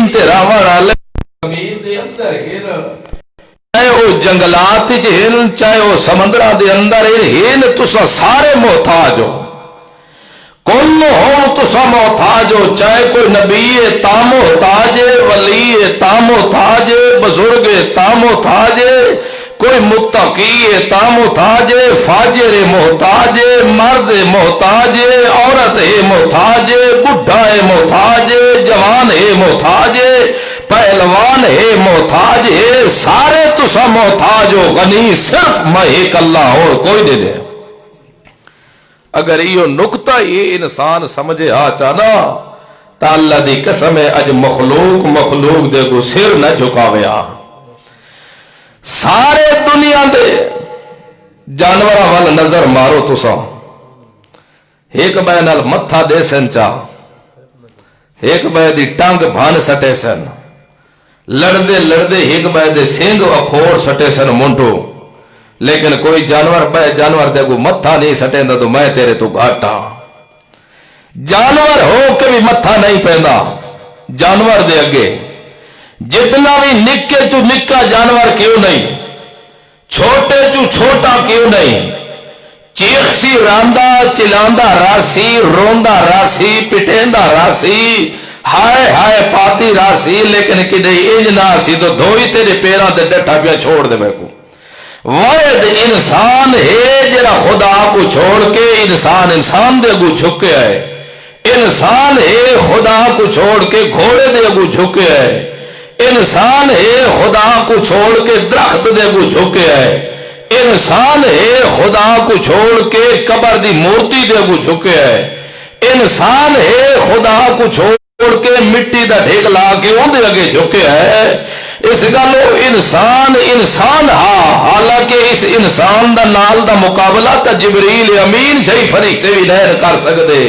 زمین تے راوڑ والے زمین دے اندر ہن، چاہے وہ جنگلات ہن، چاہے وہ سمندرہ دے اندر ہن، تسا سارے محتاج ہو، کل ہو تسا محتاج ہو، چاہے کوئی نبی تا محتاج ہے، ولی تا محتاج ہے، بزرگ تا محتاج ہے، کوئی متقی تا محتاج ہے، فاجر محتاج ہے، مرد محتاج ہے، عورت ہے محتاج ہے، بڈھا ہے محتاج ہے، جوان ہے محتاج ہے، پہلوان ہے محتاج ہے، سارے تسا محتاج ہو، غنی صرف میں ایک اللہ اور کوئی دے دے۔ اگر یہ نقطہ یہ انسان سمجھے چاہنا تا اللہ دی قسم ہے اج مخلوق دے کو سر نہ جھکاویا۔ سارے دنیا دے جانوراں وال نظر مارو تسا، ایک بے نال متھا دے سن چا، ایک بے دی ٹنگ بھان سٹے سن، لڑدے ایک بے دے سینگ اکھوڑ سٹے سن منڈو، لیکن کوئی جانور دے کو متھا نہیں سٹے دا تو میں تیرے تو گھاٹا۔ جانور ہو کے بھی متھا نہیں پہندا جانور دے اگے، جتنا بھی نکے چو نکا جانور کیوں نہیں، چھوٹے چو چھوٹا کیوں نہیں، چیخ سی راندا چلاندا راسی، روندا راسی، پٹیندا راسی، ہائے ہائے پاتی راسی، لیکن کدے انج نہ سی تو دھوئی تیرے پیراں تے ڈٹھا پیا چھوڑ دے میں کو۔ واحد انسان ہے جڑا خدا کو چھوڑ کے انسان دے اگو جھکے ہے، انسان ہے خدا کو چھوڑ کے گھوڑے دے اگو جھکے ہے، انسان ہے خدا کو چھوڑ کے درخت دے اگو جھکے ہے، انسان ہے خدا کو چھوڑ کے قبر دی مورتی دے اگو جھکے ہے، انسان ہے خدا کو چھوڑ کے مٹی دا ڈھیک لا کے ان دے اگے جھکے ہے۔ اس گلو انسان حالانکہ اس انسان دا نال دا مقابلہ تا جبریل امین جائی فرشتے بھی نہیں کر سکتے،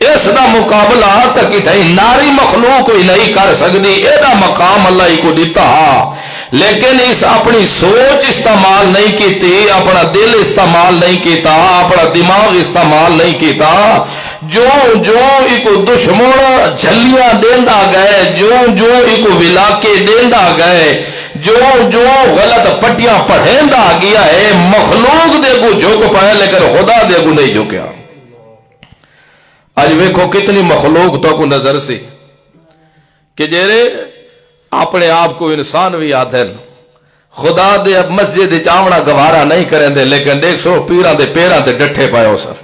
اس دا مقابلہ تا کتھائی ناری مخلوق ہی نہیں کر سکتی، اے دا مقام اللہ ہی کو دیتا، لیکن اس اپنی سوچ استعمال نہیں کیتی، اپنا دل استعمال نہیں کیتا، اپنا دماغ استعمال نہیں کیتا، جو ایک دشمن جھلیاں دیندا گئے، جو ایک ولاکے دیندا گئے، جو غلط پٹیاں پڑھیندا گیا ہے، مخلوق دے کو جھک پائے لیکن خدا دے کو نہیں جھکیا۔ آج ویکھو کتنی مخلوق تو کو نظر سی کہ جیرے اپنے آپ کو انسان بھی آدھن، خدا دے اب مسجد چاوڑا گوارا نہیں کریں دے، لیکن دیکھ سو پیران دے پیران دے ڈٹھے پائے ہو سر۔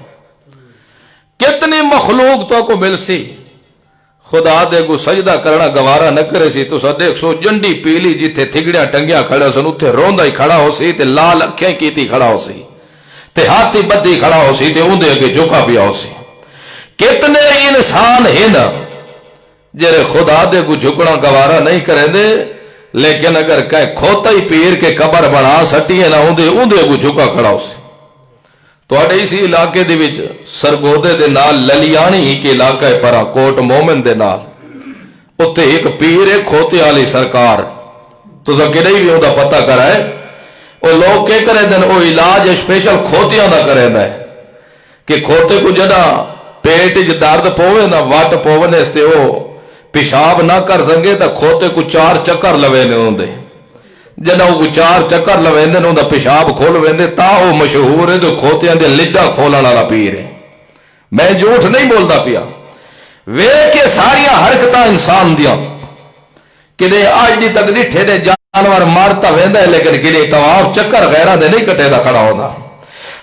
کتنی مخلوق تو کو مل سی خدا دے کو سجدہ کرنا گوارا نہ کرے سی، تو سا دیکھ سو جنڈی پیلی جیتے تھگڑیاں ٹنگیاں کھڑا سن اتھے روندہ ہی کھڑا ہو سی، تے لال اکھیں کیتی کھڑا ہو سی، تے ہاتھی بدھی کھڑا ہو سی، تے اندے اگے جھکا پیا ہو سی۔ کتنے انسان ہیں نا جرے خدا دے کو جھکنا گوارا نہیں کریں دے، لیکن اگر کہے کھوتا ہی پیر کے قبر بنا سٹی ہے نا اندے کو جھکا کھڑا ہو سی۔ تو اڈے اسی علاقے دے وچ سرگودے دے نال للیانی ہی کے علاقہ ہے پرا کوٹ مومن دے نال، اتھے ایک پیر ہے کھوتے والی سرکار، تو سکے نہیں بھی ہوتا پتہ کرائے، وہ لوگ کے کرے دن وہ علاج اسپیشل کھوتیاں دا کرے دے کہ کھوتے کو جدا پیٹ جو درد پوے نا وٹ پونے استے وہ پیشاب نہ کر سنگے تا کھوتے کو 4 چکر لوینے ہوندے، جنہاں کو 4 چکر لویندے ہوندہ پیشاب کھول ویندے، تا وہ مشہور ہے تو کھوتے ہیں دے لڈا کھولن والا پیر ہے۔ میں جھوٹ نہیں بولتا پیا، وے کے ساریاں حرکتاں انسان دیاں کہ دے آج دی تک ڈٹھے دے جانور مارتا ویندہ ہے، لیکن کہ دے طواف چکر غیرہ دے نہیں کٹے دا کھڑا ہوتا،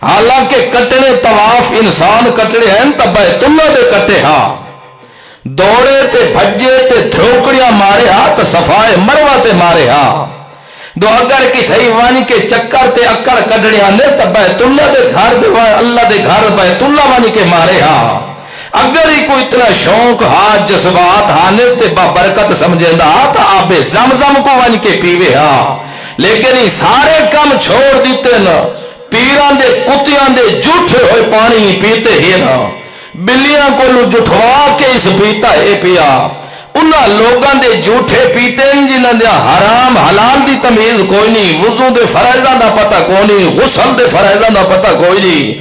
حالانکہ کٹنے طواف انسان کٹنے ہیں تب بیت اللہ دے کٹے ہاں، دوڑے تے بھجے تے دھروکڑیاں مارے ہاں تا صفائے مروہ تے مارے ہاں، دو اگر کی تھئی وانی کے چکر تے اکڑ کڈڑے ہاں نے تب بیت اللہ دے گھر دے اللہ دے گھر بیت اللہ وانی کے مارے ہاں، اگر ہی کوئی اتنا شوق ہاں جذبات ہاں نے تے برکت سمجھے دا تا آب زمزم کو وانی کے پیوے ہاں، لیکن ہی سارے کم چھوڑ دیتے نا، پیران دے کتیاں دے جھوٹے ہوئے پانی پیتے ہی نا، بلیاں کو جھٹوا کے اس پیتا ہے پیا، انہاں لوگاں دے جھوٹے پیتے جنہاں دے حرام حلال دی تمیز کوئی نہیں، وضو دے فرائضاں دا پتہ کوئی نہیں، غسل دے فرائضاں دا پتہ کوئی نہیں،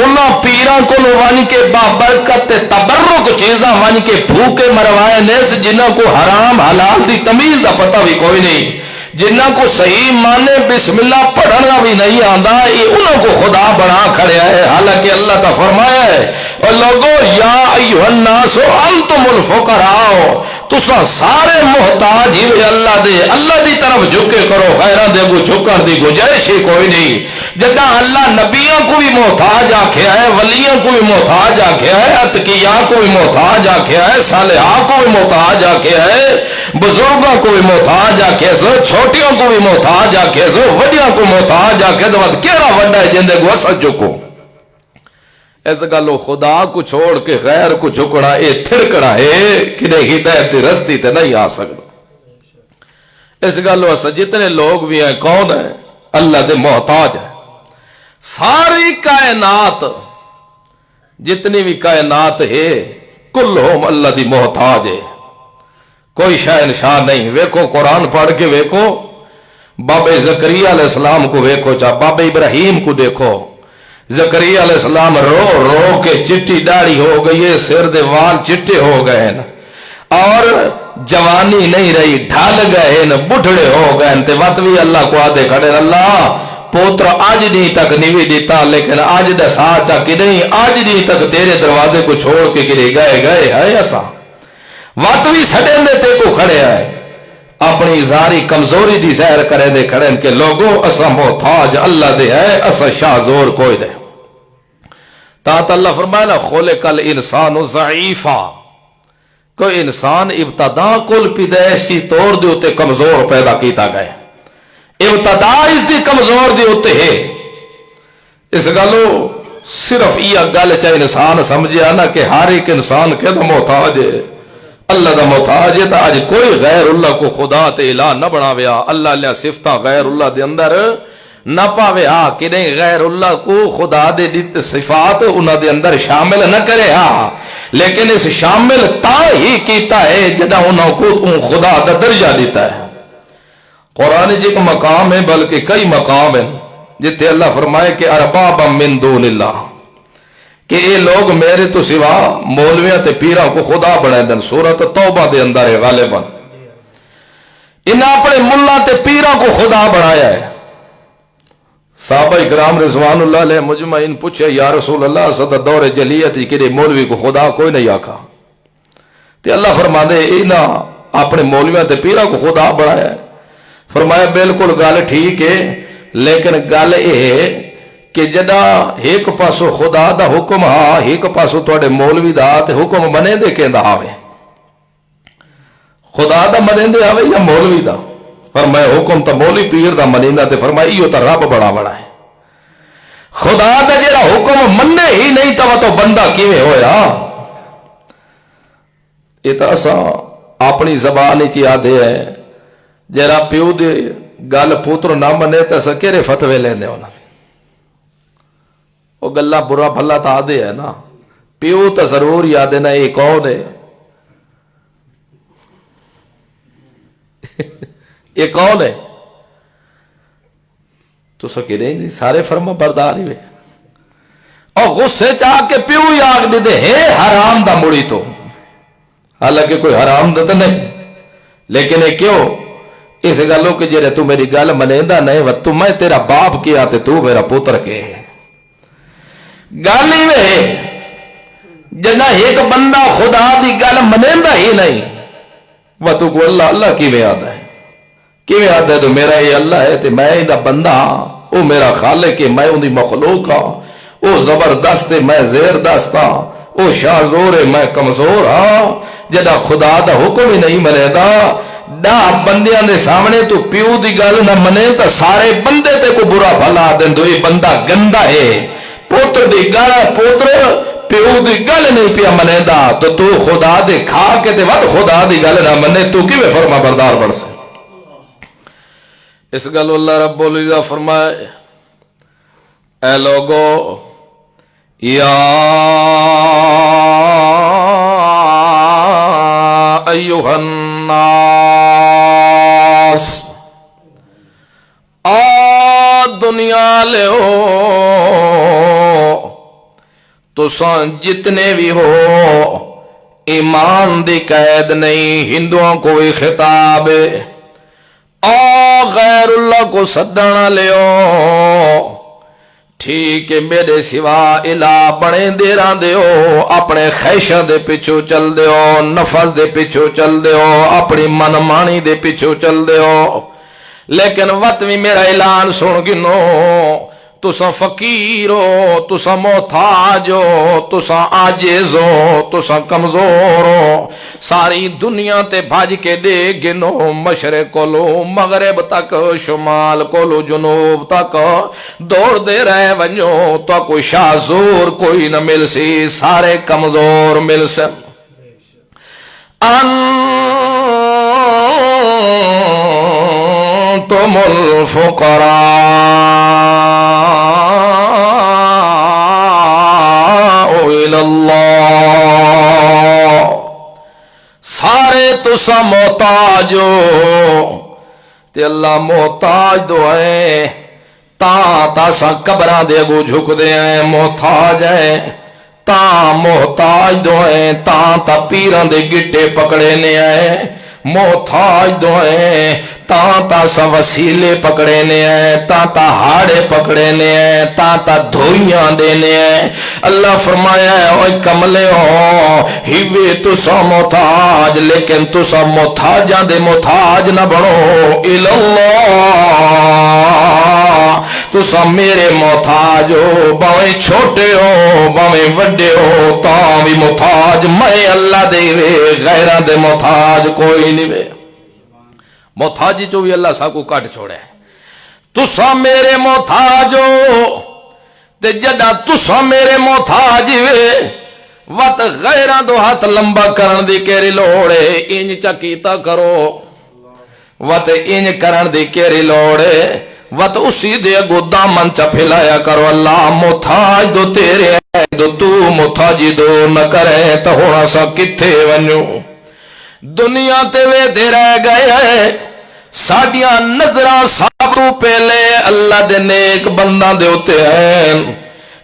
انہاں پیراں کو ون کے بابرکت تے تبرک چیزاں ون کے پھوکے مروائے نیس جنہاں کو حرام حلال دی تمیز دا پتہ بھی کوئی نہیں، جنہاں کو صحیح مانے بسم اللہ پڑھنا بھی نہیں آندا، یہ انہوں کو خدا بنا کھڑیا ہے، حالانکہ اللہ کا فرمایا ہے اور لوگو یا ایھا الناس انتم الفقراء، تساں سارے محتاج ہی اللہ دے، اللہ دی طرف جھکے کرو، غیراں دے کو جھکن دی گنجائش ہی کوئی نہیں۔ جدا اللہ نبیوں کو بھی محتاج آکھیا ہے، ولیوں کو بھی محتاج آکھیا ہے، اتقیاء کو بھی محتاج آکھیا ہے، صالحاں کو بھی محتاج آکھیا ہے، بزرگوں کو بھی محتاج آکھیا ہے، چھوٹیوں کو بھی محتاج آکھیا ہے، وڈیاں کو محتاج آکھیا ہے، تو کیڑا وڈا ہے جندے کو اسا جھکو؟ اس گلو خدا کو چھوڑ کے غیر کو جھکنا اے تھڑکنا ہے کہ ہدایت رستی تے نہیں آ سکتا۔ اس گلو اسا جتنے لوگ بھی ہیں کون ہیں؟ اللہ دے محتاج ہیں۔ ساری کائنات جتنی بھی کائنات ہے کلہم اللہ دی محتاج ہے، کوئی شہنشاہ نہیں۔ ویکھو قرآن پڑھ کے ویکھو، بابے زکریا علیہ السلام کو ویکھو، چاہ بابے ابراہیم کو دیکھو، زکریا علیہ السلام رو رو کے چٹی داڑھی ہو گئی ہے، سر دے وال چٹے ہو گئے ہیں اور جوانی نہیں رہی، ڈھال گئے ہیں، بڑھڑے ہو گئے ہیں، تے وقت بھی اللہ کو آدھے کھڑے اللہ پوتر آج نہیں تک نہیں دیتا، لیکن آج دا ساچا کہ نہیں، آج نہیں تک تیرے دروازے کو چھوڑ کے گرے گئے ہے ایسا وقت بھی سڑے تے کو کھڑے آئے، اپنی اظہاری کمزوری دی ظاہر کرے دے کھڑے کہ لوگوں اسا محتاج اللہ دے ہے، اسا شاہ زور کوئی دے۔ تاہت اللہ فرمائے نا خلق الانسان ضعیفا، کوئی انسان ابتدا کل پیدائشی طور دے ہوتے کمزور پیدا کیتا گئے، ابتدا اس دی کمزور دے ہوتے ہے۔ اس گلو صرف یہ گل چاہے انسان سمجھے نا کہ ہر ایک انسان کے دا محتاج ہے، اللہ دا محتاج ہے، تا آج کوئی غیر اللہ کو خدا تے الہ نہ بناویا، اللہ علیہ صفتہ غیر اللہ دے اندر نہ پاوے ہاں کہ نہیں، غیر اللہ کو خدا دے دیت صفات انہاں دے اندر شامل نہ کرے ہاں، لیکن اس شامل تا ہی کیتا ہے جدہ انہاں کو خدا دا درجہ دیتا ہے۔ قرآن جی کا مقام ہے بلکہ کئی مقام ہیں جتے اللہ فرمائے کہ اربابا من دون اللہ، کہ یہ لوگ میرے تو سوا مولویاں تے پیرا کو خدا بنائے دن۔ سورۃ توبہ دے اندر ہے غالباً، انہاں اپنے ملا تے پیرا کو خدا بنایا ہے۔ صحابہ اکرام رضوان اللہ علیہ مجمعین پوچھے یا رسول اللہ صدا دور جلیت ہی کہ مولوی کو خدا کوئی نہیں آکھا، تے اللہ فرما دے انہاں اپنے مولویاں تے پیرا کو خدا بنایا ہے۔ فرمایا بالکل گل ٹھیک ہے، لیکن گل یہ ہے کہ جدا ایک پاسو خدا دا حکم ہاں، ایک پاسو توڑے مولوی دا تے حکم منے دے کے دا آوے، خدا دا منے دے آوے یا مولوی دا؟ فرمایا حکم تا مولوی پیر دا منیں دا، تے فرمایا ایو تا رب بڑا بڑا ہے۔ خدا دا جڑا حکم مننے ہی نہیں تو بندہ کیویں ہویا؟ یہ تا اسا اپنی زبان چ آدھے ہے، جرا پیو دے گل پوتر نہ منے تے اسا کیڑے فتوی لیندے ہونا؟ وہ گلا برا بھلا تا آدھے ہے نا، پیو تا ضرور یاد ہے نا یہ کون ہے، یہ کون ہے؟ تو سکے نہیں سارے فرما بردار ہی اور غصے چاہ کے پیو ہی آگ دے دے ہے حرام دا مڑی تو، حالانکہ کوئی حرام دا تو نہیں، لیکن یہ کیوں؟ اس گلوں کہ جرے تو میری گل منیندہ نہیں و تو میں تیرا باپ کیا تے تو میرا پوتر کے ہے۔ گل ہی میں جنہ ایک بندہ خدا دی گل منیندہ ہی نہیں و تو کو اللہ اللہ کی میں آدھا ہے، کی میں آدھا ہے تو میرا یہ اللہ ہے تے میں دا بندہ او میرا خالق ہے، میں ان دی مخلوق ہاں، او زبردست ہے میں زیر دست ہاں، او شاہزور ہے میں کمزور ہاں۔ جدہ خدا دا حکم ہی نہیں منے دا دا بندیاں دے سامنے تو پیو دی گل نہ منے تا سارے بندے تے کو برا بھلا دیں تو یہ بندہ گندہ ہے، پوتر دی گل پوتر پیو دی گل نہیں پیا منے دا تو خدا دے کھا کے تے وقت خدا دی گل نہ منے تو کی میں فرما بردار بڑھ سے۔ اس گل اللہ رب العزت فرمائے اے لوگو یا ایھا الناس آ دنیا لیو تساں جتنے بھی ہو ایمان دی قید نہیں ہندوؤں کو بھی خطاب ہے آ غیر اللہ کو سدنا لیو ٹھیک ہے میرے سوا الہ بنے دیراں دیو اپنے خیشہ دے پچھو چل دیو نفس دے پچھو چل دیو اپنی من مانی دے پچھو چل دیو لیکن وقت بھی میرا اعلان سن گنو تسا فقیر ہو تسا محتاج ہو تسا عاجز ہو تسا کمزور ہو ساری دنیا تے بھاج کے دے گنو مشرق کولو مغرب تک شمال کولو جنوب تک دوڑ دے رہے ونجو تو کوئی شازور کوئی نہ مل سی سارے کمزور مل سے انتم الفقراء الى اللہ سارے تسا محتاج ہو تے اللہ محتاج دو ہے تا سا قبراں دے اگوں جھک دے ہیں محتاج ہے تا محتاج دو ہیں تا پیراں دے گٹے پکڑے نے آئے محتاج دو ہیں تا سا وسیلے پکڑے نے ہیں تا ہاڑے پکڑے نے ہیں تا دھوئیاں دینے ہیں اللہ فرمایا ہے اوہ کملے ہو ہیوے تسا محتاج لیکن تسا محتاجاں دے محتاج نہ بنو اللہ تسا میرے محتاج ہو باویں چھوٹے ہو باویں وڈے ہو تاں بھی محتاج میں اللہ دے وے غیرہ دے محتاج کوئی نہیں وے محتاجی جو بھی اللہ صاحب کو کاٹ چھوڑے تسا میرے محتاج ہو تے جدہ تسا میرے محتاج وے وقت غیرہ دو ہاتھ لمبا کرن دی کیری لوڑے انج چکیتا کرو وقت انج کرن دی کیری لوڑے وقت اسی دے گو دامن چا پھیلایا کرو اللہ محتاج دو تیرے ہے دو تو محتاجی دو نہ کرے تو ہونا سا کتھے ونیو دنیا تے وے دے رہ گئے ہیں ساڑیاں نظران سب تو پہلے اللہ دے نیک بندہ دے ہوتے ہیں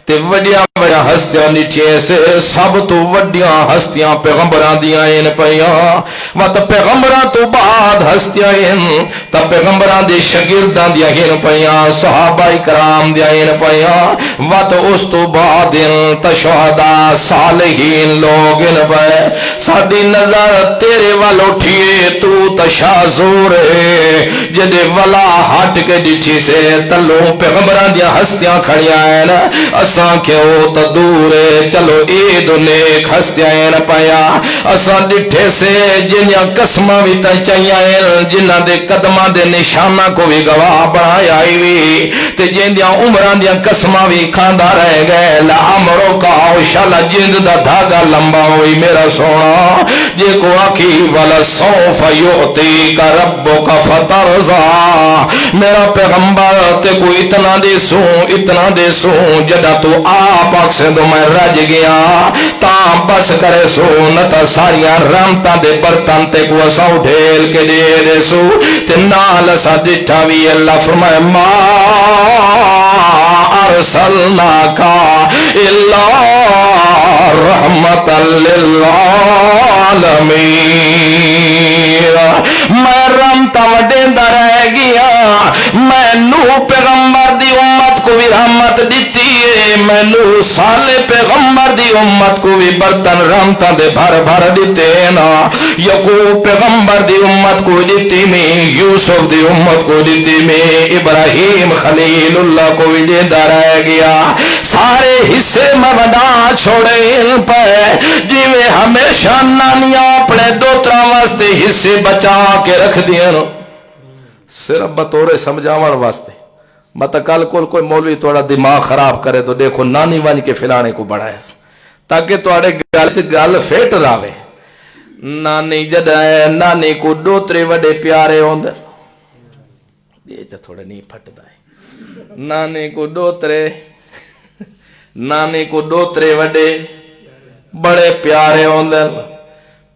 تے وڈیاں بڑا ہستیاں نیچے سے سب تو وڈیاں ہستیاں پیغمبران دیاں ان پیاں وقت پیغمبران تو بعد ہستیاں ان تا پیغمبران دی شگردان دیاں ان پیاں صحابہ اکرام دیاں ان پیاں وقت اس تو بعد ان تا شہدہ صالحین لوگ ان پہ ساڑی نظر تیرے وال اٹھئے تو تا شازور ہے جدے ولا ہٹ کے ڈیچھی سے تلو پیغمبران دیاں ہستیاں کھڑیاں ہیں اساں کیوں تا دور چلو عید نیک ہستیاں نہ پایا اساں ڈٹھے سے جنیاں قسمہ بھی تا چاہیاں جنہ دے قدمہ دے نشانہ کو بھی گواہ بنایا آئی بھی تے جندیاں عمران دیاں قسمہ بھی کھاندہ رہ گئے لعمروں کا اوشالہ جند دا دھاگا لمبا ہوئی میرا سونا جے کو آکی والا سوف یعطی کا ربو کا فترزا میرا پیغمبر تے کو اتنا دے سوں جدہ تو آپ اکسے دو میں رج گیا تاں بس کرے سو نتا ساریاں رامتاں دے برتن تے کو اسا اٹھیل کے دے سو تے نال اسا ڈٹھا بھی اللہ فرمائے ما ارسلناکا الا رحمتا للعالمین میں رامتاں وڈیندہ رہ گیا میں نوح پیغمبر دی امت کو بھی رحمت دیتی ہے میں نوح صالح پیغمبر دی امت کو بھی برتن رحمتاں دے بھر بھر دیتے نا یعقوب پیغمبر دی امت کو دیتی میں یوسف دی امت کو دیتی میں ابراہیم خلیل اللہ کو بھی دیندہ رہ گیا سارے حصے میں بڑا چھوڑے ان پہ جی میں ہمیشہ نانیاں اپنے دوترا واسطے حصے بچا کے رکھ دیا صرف بطور سمجھاوان واسطے مت کل کوئی مولوی تھوڑا دماغ خراب کرے تو دیکھو نانی وانی کے فلانے کو بڑھائے تاکہ تھوڑے گل فیٹ راوے نانی جدہ ہے نانی کو دوترے وڈے پیارے ہوندے یہ جو تھوڑے نہیں پھٹتا ہے نانی کو دوترے وڈے بڑے پیارے ہوندے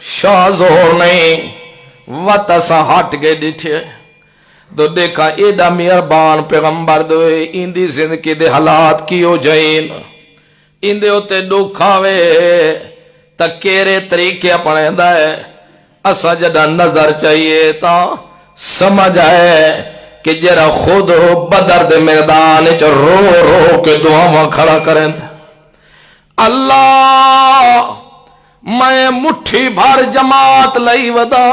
شاہ زور نہیں وط اسا ہٹ کے ڈٹھے تو دیکھا ایڈا مہربان پیغمبر دوئے اندی زندگی دے حالات کی ہو جائیں اندے ہوتے دکھاوے تکیرے طریقے اپنے دائے اسا جڑا نظر چاہیے تا سمجھ آئے کہ جرا خود بدر دے میدان چ رو رو کے دعاواں کھڑا کریں اللہ میں مٹھی بھر جماعت لئی ودا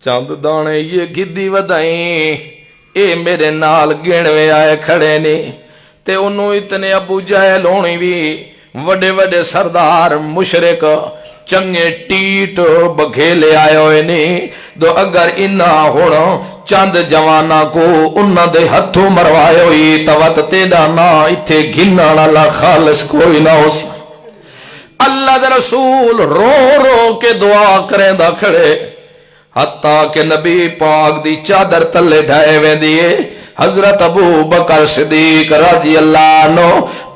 چند دانے یہ گدی ودائیں اے میرے نال گنوے آئے کھڑے نے تے انہوں اتنے ابو جہل ہونی بھی وڈے وڈے سردار مشرک چنگے ٹیٹ بگھیلے آئے ہوئے نہیں تو اگر انہا ہونا چند جوانا کو انہا دے ہتھوں مروائے ہوئی توت تیدا نا اتھے گھنانا لا خالص کوئی نہ ہو سی اللہ دے رسول رو رو کے دعا کریں دا کھڑے حتیٰ کہ نبی پاک دی چادر تلے ڈھائے ویں دیئے حضرت ابو بکر صدیق رضی اللہ عنہ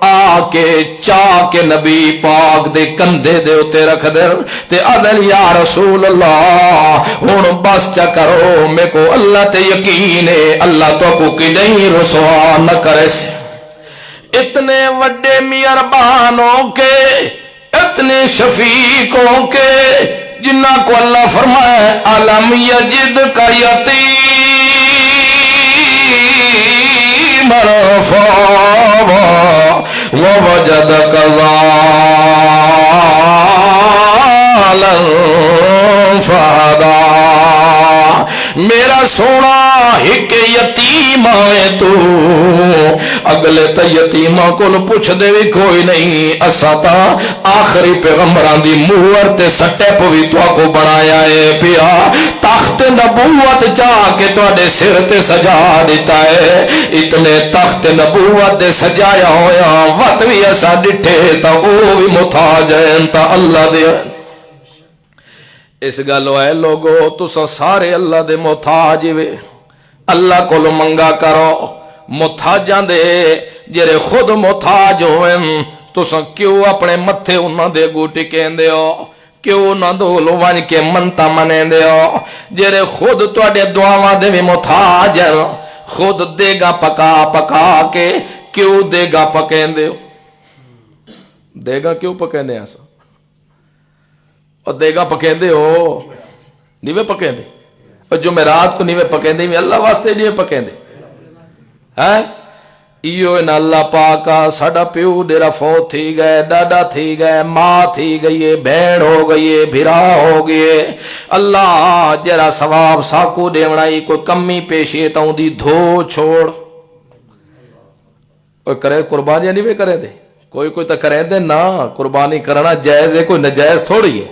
آکے چاکے نبی پاک دے کندھے دے اتے رکھ دے تے عدل یا رسول اللہ ہون بس چا کرو میں کو اللہ تے یقین ہے اللہ تو کو کی نہیں رسوا نہ کرے سے اتنے وڈے مہربانوں کے اتنے شفیقوں کے جنہ کو اللہ فرمائے علم یجد کا یتیم فاوا ووجدک ضالا فہدا میرا سونا ایک یتیم آئے تو اگلے تا یتیمہ کو پوچھ دے بھی کوئی نہیں اسا تا آخری پیغمبران دی موہر تے سٹے پوی تو کو بنایا ہے پیا تخت نبوت چاہ کے تو اڈے سر تے سجا دیتا ہے اتنے تخت نبوت دے سجایا ہویا وقت بھی ایسا ڈٹھے تا وہ بھی محتاج تا اللہ دے اس گلو ہے لوگو تو سارے اللہ دے محتاج وے اللہ کو لو منگا کرو محتاجاں دے جرے خود محتاج ہوئیں تو کیوں اپنے متھے انہاں دے گوٹی کہندے ہو کیوں نہ دولو وان کے منتا منے دے ہو جرے خود تو اڈے دعاواں دے بھی محتاج خود دے گا پکا پکا کے کیوں دے گا پکین دے ہو دے گا کیوں پکین دے ایسا اور دے گا پکین دے ہو نیوے پکین دے اور جو میں رات کو نیوے پکین دے اللہ واسطے نیوے پکین دے ایو ان اللہ پاکا ساڑا پیو ڈیرا فوت تھی گئے ڈاڈا تھی گئے ماں تھی گئی بہن ہو گئی بھرا ہو گئے اللہ جرا ثواب ساکو دیونائی کوئی کمی پیشی تا ہوں دی دھو چھوڑ کوئی کرے قربانیاں نہیں بھی کرے دے کوئی تا کریں دے نا قربانی کرنا جائز ہے کوئی نجائز تھوڑی ہے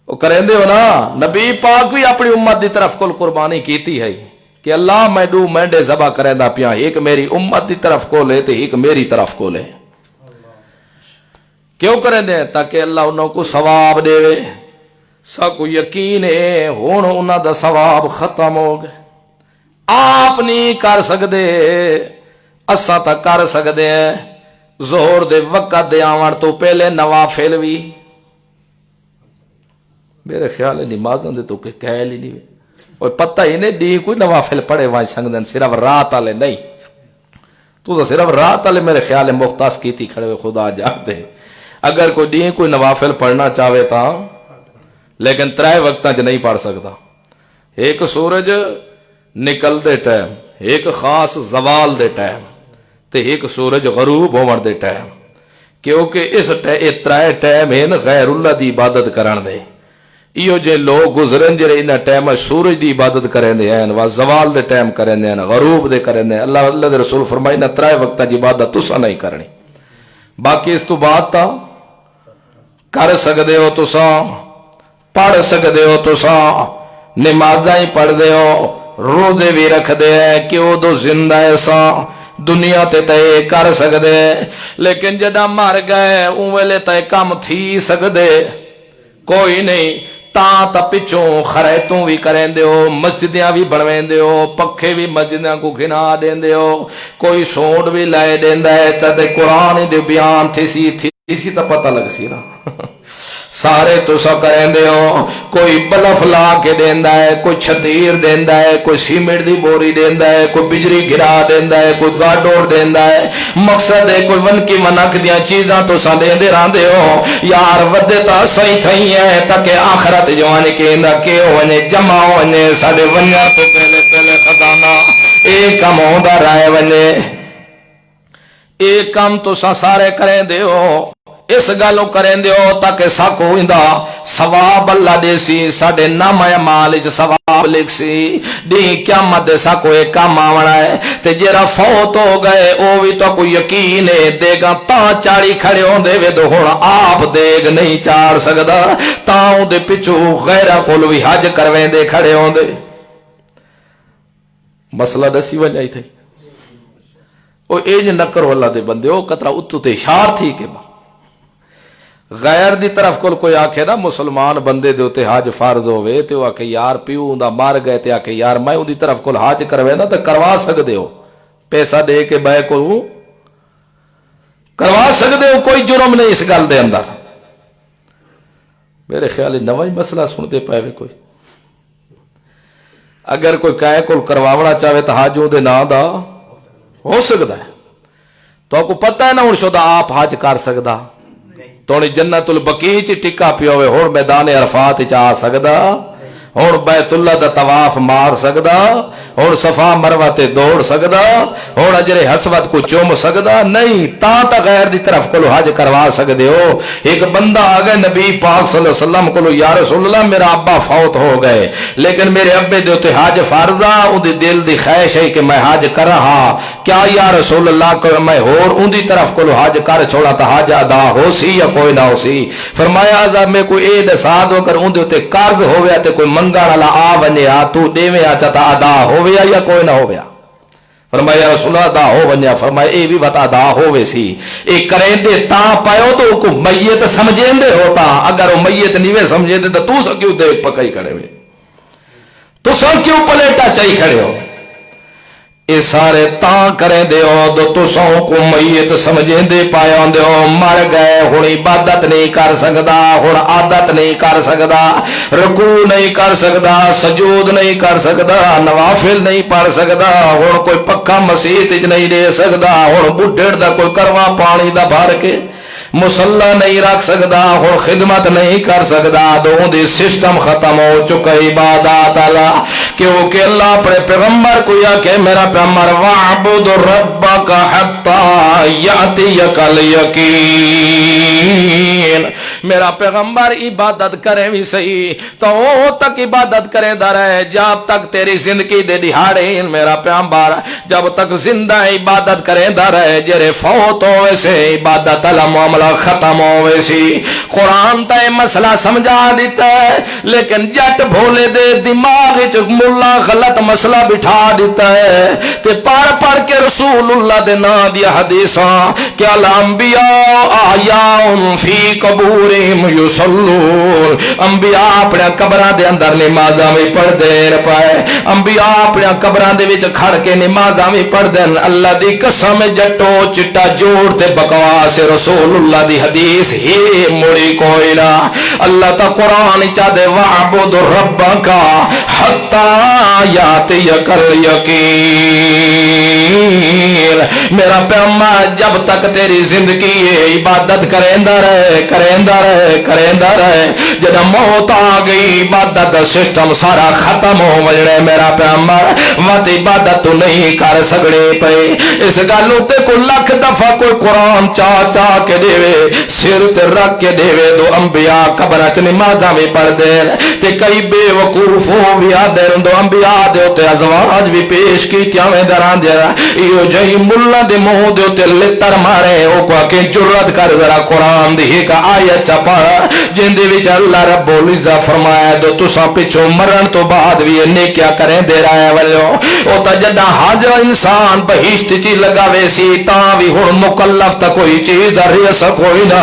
وہ کریں دے ہو نا نبی پاک بھی اپنی امت دی طرف کل قربانی کیتی ہے کہ اللہ میں دو مینڈے ذبح کریں دا پیا ایک میری امت دی طرف کو لے تے ایک میری طرف کو لے کیوں کریں دیں تاکہ اللہ انہوں کو ثواب دے وے سا کو یقین ہے ہون انہوں دا ثواب ختم ہو گئے آپ نہیں کر سکتے اسا تا کر سکتے ہیں زہر دے وقت دے آوان تو پہلے نوافل بھی میرے خیال ہے نمازاں دے تو کہ کہل ہی نہیں اور پتہ ہی نہیں دی کوئی نوافل پڑھے وہاں سنگدن صرف رات آلے نہیں تو صرف رات آلے میرے خیال ہے مختص کی تھی کھڑے ہوئے خدا جاگ دے اگر کوئی دی کوئی نوافل پڑھنا چاہے تا لیکن ترائے وقتاں چ نہیں پڑھ سکتا ایک سورج نکل دے ٹائم ایک خاص زوال دے ٹائم تے ایک سورج غروب ہون دے ٹائم کیونکہ اس ترائے ٹائم ہیں غیر اللہ دی عبادت کرن دے ایو جے لوگ گزرن جے انہا ٹائم سورج دی عبادت کریں دے ہیں و زوال دے ٹائم کریں دے ہیں غروب دے کریں دے ہیں اللہ دے رسول فرمائی نہ ترائے وقتہ جی عبادت تسا نہیں کرنی باقی اس تو بات تا کر سکدے ہو تسا پڑھ سکدے ہو تسا نمازاں ہی پڑھ دے ہو روزے بھی رکھ دے ہیں کیوں دو زندہ ایسا دنیا تے تے کر سکدے لیکن جڑا مر گئے اوویلے تے کم تھی سکدے کوئی نہیں تا پچھوں خریتوں بھی کریں دے ہو مسجدیاں بھی بنویں دے ہو پکھے بھی مسجدیاں کو گھنا دیں دے ہو کوئی سونڈ بھی لائے دیں دے تے قرآن دے بیان تھی سی تھی اسی تو پتہ لگ سی نا سارے تسا کریں دے ہو کوئی بلف لا کے دیندا ہے کوئی چھتیر دیندا ہے کوئی سیمنٹ دی بوری دیندا ہے کوئی بجلی گرا دیندا ہے کوئی گاڈور دیندا ہے مقصد ہے کوئی ون کی منک دیاں چیزاں تسا دیندے راندے ہو یار ودے تا صحیح تھئی ہے تاکہ آخرت جوان کیندا کہ ہونے جمع ہونے ساڈے ونیا تو پہلے پہلے خزانہ ایک کم ہوندا رہے ونے ایک کام تسا سارے کریں دے ہو اس گالوں کریں دے ہو تاکہ ساکو ہوئندہ ثواب اللہ دے سی ساڑے نام اعمال وچ ثواب لکھ سی دی قیامت دے ساکو ایک کام آونا ہے تے جیرا فوت ہو گئے او بھی تو کوئی یقین ہے دے گا تا چاڑی کھڑے ہوں دے وے دو ہونا آپ دیگ نہیں چاڑ سکدا تاؤں دے پچھو غیرہ کولو بھی حج کرویں دے کھڑے ہوں دے مسئلہ دسی وجائی تھی او ایج نکر واللہ دے بندے او قطرہ اتو تے اشار تھی کہ با غیر دی طرف کوئی آکھے نا مسلمان بندے دے ہوتے حاج فرض ہوئے تے وہ آکھے یار پیو دا مار گئے تے آکھے یار میں ان دی طرف کل حاج کروے نا تے کروا سکدے ہو پیسہ دے کے بے کو کروا سکدے ہو کوئی جرم نہیں اس گل دے اندر میرے خیال نوائی مسئلہ سنتے پائے کوئی اگر کوئی کہے کل کرواونا چاہے تو حاجوں دے نا دا ہو سکتا ہے تو آپ کو پتہ ہے نا ہوں شدہ آپ حج کر سکتا توڑی جنت البقیع چ ٹکا پیا ہوئے ہون میدان عرفات چاہ سکتا ہون بیت اللہ دا طواف مار سکتا ہون صفا مروہ تے دوڑ سکتا ہون اجر حسوت کو چوم سکتا نہیں تا غیر دی طرف کلو حج کروا سکتے ہو ایک بندہ آگئے نبی پاک صلی اللہ علیہ وسلم کلو یا رسول اللہ میرا ابا فوت ہو گئے لیکن میرے ابے دے ہوتے حج فرضا ان دی دل دی خواہش ہے کہ میں حج کر رہا کیا یا رسول اللہ کو میں ہور ان دی طرف کلو حج کر چھوڑا تا حج ادا ہو سی یا کوئی نہ ہو سی فرمایا عذاب میں کوئی اید ساد ہو کر ان دی ہوتے قرض ہو گیا تے کوئی منگا والا آ ونیا تو دیویں آ چاہتا ادا ہو گیا یا کوئی نہ ہو گیا فرمایا رسول اللہ ادا ہو ونیا فرمایا اے بھی بتا ادا ہوئے سی اے کریں دے تا پایو تو کو میت سمجھیں دے ہوتا اگر وہ میت نیوے سمجھیں دے تو سا کیوں دیکھ پکائی کھڑے ہوئے تو سا کیوں پلیٹا چاہی کھڑے ہو اے سارے تاں کریں دے ہو دو تو سو کو میت سمجھیں دے پایا دے ہو مر گئے ہون عبادت نہیں کر سکدا ہون عادت نہیں کر سکدا رکوع نہیں کر سکدا سجود نہیں کر سکدا نوافل نہیں پڑھ سکدا ہون کوئی پکا مسیت نہیں دے سکدا ہون بڈھڑ دا کوئی کروا پانی دا بھر کے مسلح نہیں رکھ سکدا اور خدمت نہیں کر سکدا دون دی سسٹم ختم ہو چکا عبادات اللہ کیونکہ اللہ اپنے پیغمبر کو یا کہ میرا پیغمبر وَعْبُدُ رَبَّكَ حَتَّى يَأْتِيَكَ الْيَقِينُ میرا پیغمبر عبادت کرے بھی صحیح تو وہ تک عبادت کرے دا رہے جب تک تیری زندگی دے دہاڑے میرا پیغمبر جب تک زندہ عبادت کرے دا رہے جرے فوت ہوئے سے عبادت اللہ معاملہ ختم ہوئے سی قرآن تا مسئلہ سمجھا دیتا ہے لیکن جٹ بھولے دے دماغ ملا غلط مسئلہ بٹھا دیتا ہے تے پڑھ کے رسول اللہ دے نا دیا حدیثاں کہ الانبیاء آیاؤن فی قبورہم یصلون انبیاء اپنے قبران دے اندر نمازاں بھی پڑھ دین پائے انبیاء اپنے قبران دے وچ کھڑ کے نمازاں بھی پڑھ دین اللہ دی قسم جٹو چٹا جوڑ تے بکواس رسول اللہ دی حدیث ہی مڑی کوئی نہ اللہ تا قرآن چاہ دے وَعْبُدُ رَبَّكَ حَتَّى يَأْتِيَكَ الْيَقِينُ میرا پیغمبر جب تک تیری زندگی عبادت کریندہ رہے جب موت آ گئی عبادت سسٹم سارا ختم ہو وجڑے میرا پیغمبر وقت عبادت تو نہیں کر سکڑے پہ اس گالوں تے کو لکھ دفعہ کوئی قرآن چاہ کے دیوے سر تے رکھ کے دیوے دو انبیاء قبرت نمازاں بھی پڑھ دین تے کئی بے وقوف ہو بھی آدھر دو انبیاء دے ہوتے ازواج بھی پیش کی تیاویں دران دیا ایو جہی ملہ دے موہ دے ہوتے لتر مارے او کو کہ جرد کر ذرا قرآن دی کا آیت چپا جن دے وچ اللہ رب العزہ فرمایا دو تساں پچھو مرن تو بعد بھی انہیں کیا کریں دے رہا ہے ولیو او تا جدہ حج انسان بہشت چی لگاوے سی تاں بھی ہن مکلف تا کوئی چیز در ریسا کوئی نہ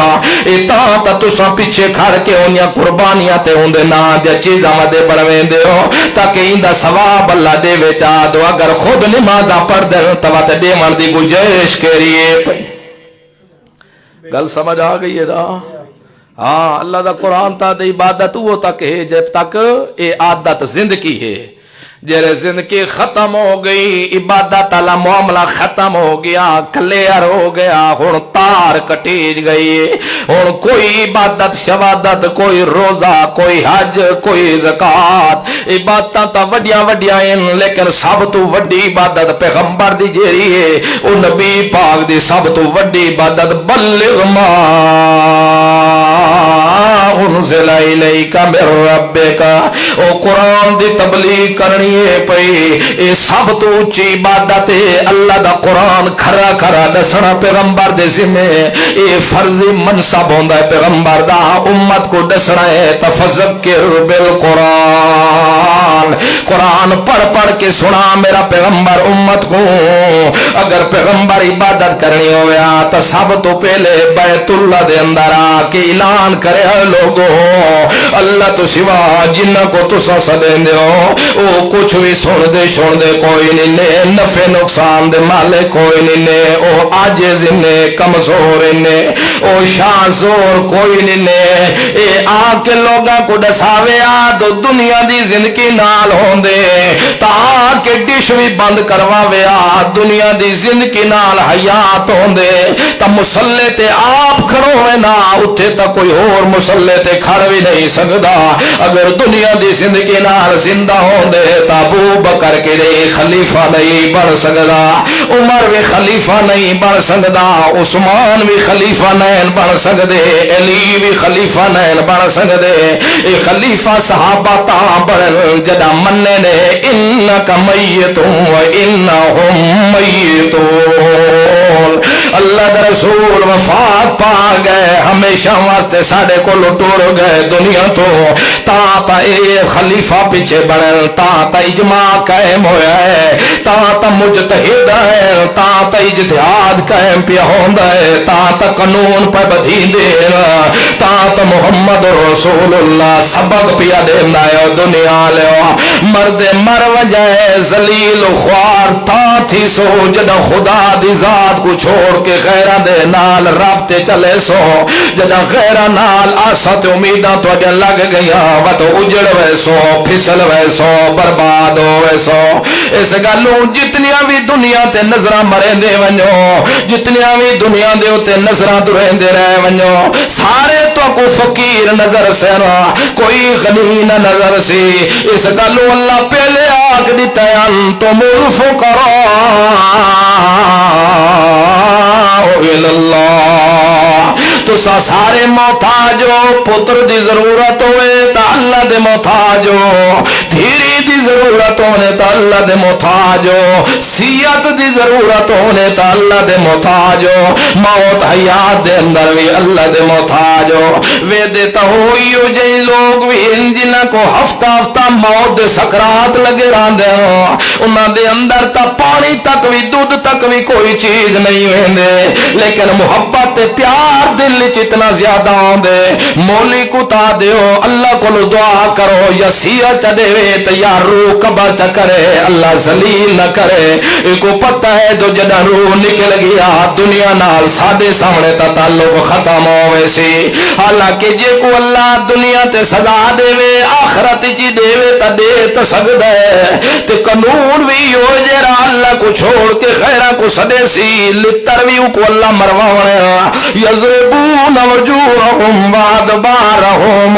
تاں تا تساں پیچھے کھڑ کے انیا قربانیاں تے ہوندے نا دیا چیزاں مدے بڑھویں دے ہو تاکہ اندہ ثواب اللہ دے وچا دو اگر خود نمازاں پڑھ دے توا تے دے من دی گنجائش کریے گل سمجھ آ گئی ہے نا؟ ہاں اللہ دا قرآن تا دے عبادت وہ تک ہے جب تک اے عادت زندگی ہے. جیرے زندگی ختم ہو گئی عبادت والا معاملہ ختم ہو گیا کلیئر ہو گیا ہن تار کٹی گئی ہن کوئی عبادت شبادت کوئی روزہ کوئی حج کوئی زکات عبادتاں تا وڈیاں وڈیاں ہیں لیکن سب تو وڈی عبادت پیغمبر دی جیری ہے او نبی پاک دی سب تو وڈی عبادت بلغ ما انزل الیک من ربک او قرآن دی تبلیغ کرنی پئی اے سب تو اونچی عبادت ہے اللہ دا قرآن کھرا کھرا دسنا پیغمبر دے ذمہ اے فرض منصب ہوندا ہے پیغمبر دا امت کو دسنا ہے تفذکر بالقرآن قرآن پڑھ پڑھ کے سنا میرا پیغمبر امت کو اگر پیغمبر عبادت کرنی ہویا تو سب تو پہلے بیت اللہ دے اندر آ کے اعلان کرے لوگو اللہ تو سوا جنہ کو تسا سدین دیو او کچھ بھی سن دے کوئی نہیں نے نفع نقصان دے مالک کوئی نہیں نے او عاجز نے کمزور نے او شاہ زور کوئی نہیں نے اے آ کے لوگاں کو دساوے آ تو دنیا دی زندگی نال ہوندے تا کے ڈش بھی بند کرواوے آ دنیا دی زندگی نال حیات ہوندے تا مسلے تے آپ کھڑو ہوئے نا اتھے تا کوئی اور مسلے تے کھڑ بھی نہیں سکدا اگر دنیا دی زندگی نال زندہ ہوندے تا ابو بکر کے لئے خلیفہ نہیں بن سکدا عمر بھی خلیفہ نہیں بن سکدا عثمان بھی خلیفہ نہیں بن سکدے علی بھی خلیفہ نہیں بن سکدے اے خلیفہ صحابہ تا بن جدا مننے نے انکا میتون و انہم میتون اللہ دا رسول وفات پا گئے ہمیشہ واسطے ساڑے کو لٹور گئے دنیا تو تا اے خلیفہ پیچھے بڑھن تا اجماع قائم ہویا ہے تا مجتہد ہے تا اجتہاد قائم پہ ہوندا ہے تا قانون پہ بدھین دینا تا محمد رسول اللہ سبق پیا دینا ہے دنیا لے مرد مر وجائے ذلیل خوار تا تھی سو جدہ خدا دی ذات کو چھوڑ کے غیرہ دے نال رابطے چلے سو جدہ غیرہ نال آسات امیدہ تو اگر لگ گیا وہ تو اجڑ ویسو پھسل ویسو برباد ہو ویسو اس گلوں جتنیاں بھی دنیا تے نظرہ مرین دے ونجو جتنیاں بھی دنیا دے ہوتے نظرہ درین دے رہے ونجو سارے تو کو فقیر نظر سے نا کوئی غنی نہ نظر سی اس گلوں اللہ پہلے آگ دیتا ہے انتم الفقراء اللہ تو سارے محتاجو پتر دی ضرورت ہوئے تا اللہ دے محتاجو دھیری دی ضرورت ہونے تا اللہ دے محتاجو سیت دی ضرورت ہونے تا اللہ دے محتاجو موت حیات دے اندر بھی اللہ دے محتاجو وے دیتا ہوئیو جئی لوگ بھی انجنہ کو ہفتہ ہفتہ موت دے سکرات لگے راندے ہوں انہاں دے اندر تا پانی تک بھی دودھ تک بھی کوئی چیز نہیں ہوندے لیکن محبت پیار دل اتنا زیادہ ہوندے مولی کو تا دیو اللہ کو دعا کرو یا سیہ چڑے وے تو یا روح کبا چا کرے اللہ ذلیل نہ کرے ایکو پتہ ہے جو جدہ روح نکل گیا دنیا نال سادے سامنے تا تعلق ختم ہوئے سی حالانکہ جے کو اللہ دنیا تے سزا دے وے آخرت جی دے وے تا دے تا سکد ہے تے قانون بھی ہو جیرا اللہ کو چھوڑ کے خیرہ کو سدے سی لترویو کو اللہ مروانے یضربون وجوہم وادبارہم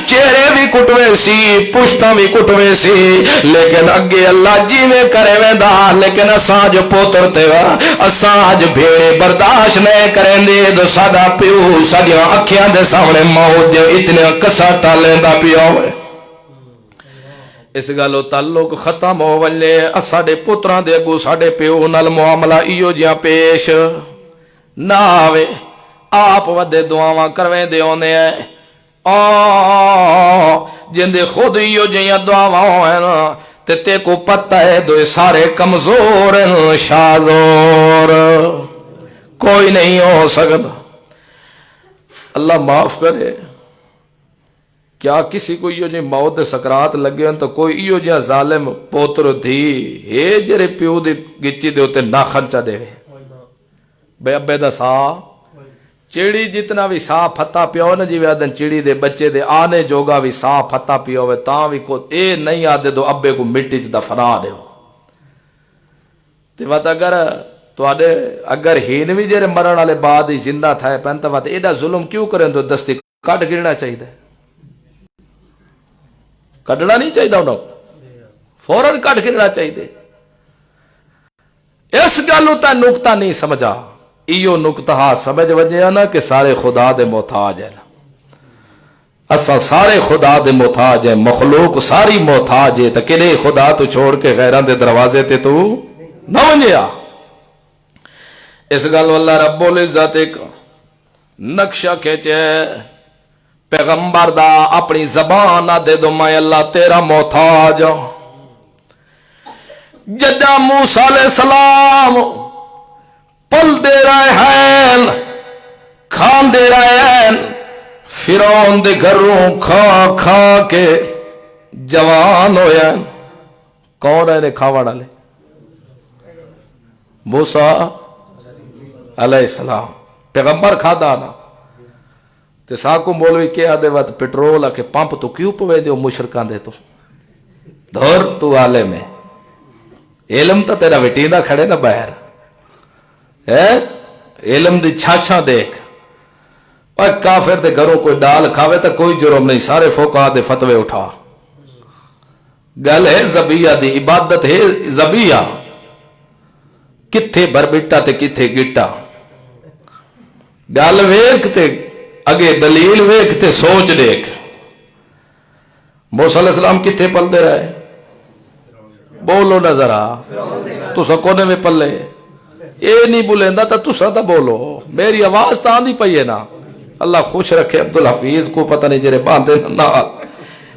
چہرے بھی کٹوے سی پشتہ بھی کٹوے سی لیکن اگے اللہ جی میں کرے ویندہ لیکن اساج پوتر تیوا اساج بھیڑے برداشت نہیں کریں دے دو سادہ پیو سادیاں اکھیاں دے سامنے موت دے اتنے کساٹا لیندہ پیو ہوئے اس گالو تعلق ختم ہو ولے اساڑے پتران دے گو ساڑے پیو نال معاملہ ایو جیاں پیش نہ آوے آپ ودے دعاواں کرویں دے ہونے ہیں جن دے خود ایو جیاں دعاواں ہوئے نا تے کو پتہ ہے دو سارے کمزور شازور کوئی نہیں ہو سکتا اللہ معاف کرے کیا کسی کو ایو جی موت دے سکرات لگے ہیں تو کوئی ایو جی ظالم پوتر دھی ہے جرے پیو دے گچی دے ہوتے ناخن چا دے بے ابے دا سا چڑی جتنا بھی صاف ہتا پیو نا، جی آدن چڑی دے بچے دے آنے جوگا بھی صاف ہتا پیو ہوئے تاں بھی کو اے نہیں آدھے دو ابے کو مٹی چ دفنا دیو. تے وقت اگر ہین بھی جڑے مرن والے بعد ہی زندہ تھائے پن تے وقت ایڈا ظلم کیوں کریں تو دستی کٹ گرنا چاہیے، کٹنا نہیں چاہیے انہوں فوراً کٹ گرنا چاہیے. اس گلوں تا نقطہ نہیں سمجھا، ایو نقطہ سمجھ وجہ نا کہ سارے خدا دے محتاج ہیں. اسا سارے خدا دے محتاج ہیں، مخلوق ساری محتاج ہے، تو کدے خدا تو چھوڑ کے غیراں دے دروازے تے تو نہ ونجیا. اس گل واللہ رب العزت ایک نقشہ کھینچے پیغمبر دا اپنی زبان نہ دے دو میں اللہ تیرا محتاج. جدہ موسیٰ علیہ السلام پل دے رہے ہیں، کھان دے رہے ہیں، فرعون دے گھروں کھا کھا کے جوان ہویا. کون ہے کھاوڑ والے؟ موسیٰ علیہ السلام پیغمبر کھادا نا. تے ساکو مولوی کیا دے وقت پٹرول کے پمپ تو کیوں پوے دیو مشرکان دے تو دھور تو عالم ہے، علم تو تیرا وٹیندہ کھڑے نا باہر علم دی چھاچھاں دیکھ. اور کافر دے گھروں کوئی ڈال کھاوے تو کوئی جرم نہیں، سارے فقہا دے فتوے اٹھا. گل ہے ذبیحہ دی، عبادت ہے ذبیحہ. کتھے بربٹا تے کتھے گٹا، گل ویکھ تے اگے دلیل ویکھ تے سوچ دیکھ. موسیٰ علیہ السلام کتھے پل دے رہے؟ بولو نا ذرا، تو سکونے میں پلے اے نہیں بولیندا تا تسا تا بولو، میری آواز تا آندی پئی ہے نا. اللہ خوش رکھے عبدالحفیظ کو، پتہ نہیں جرے باندھے نا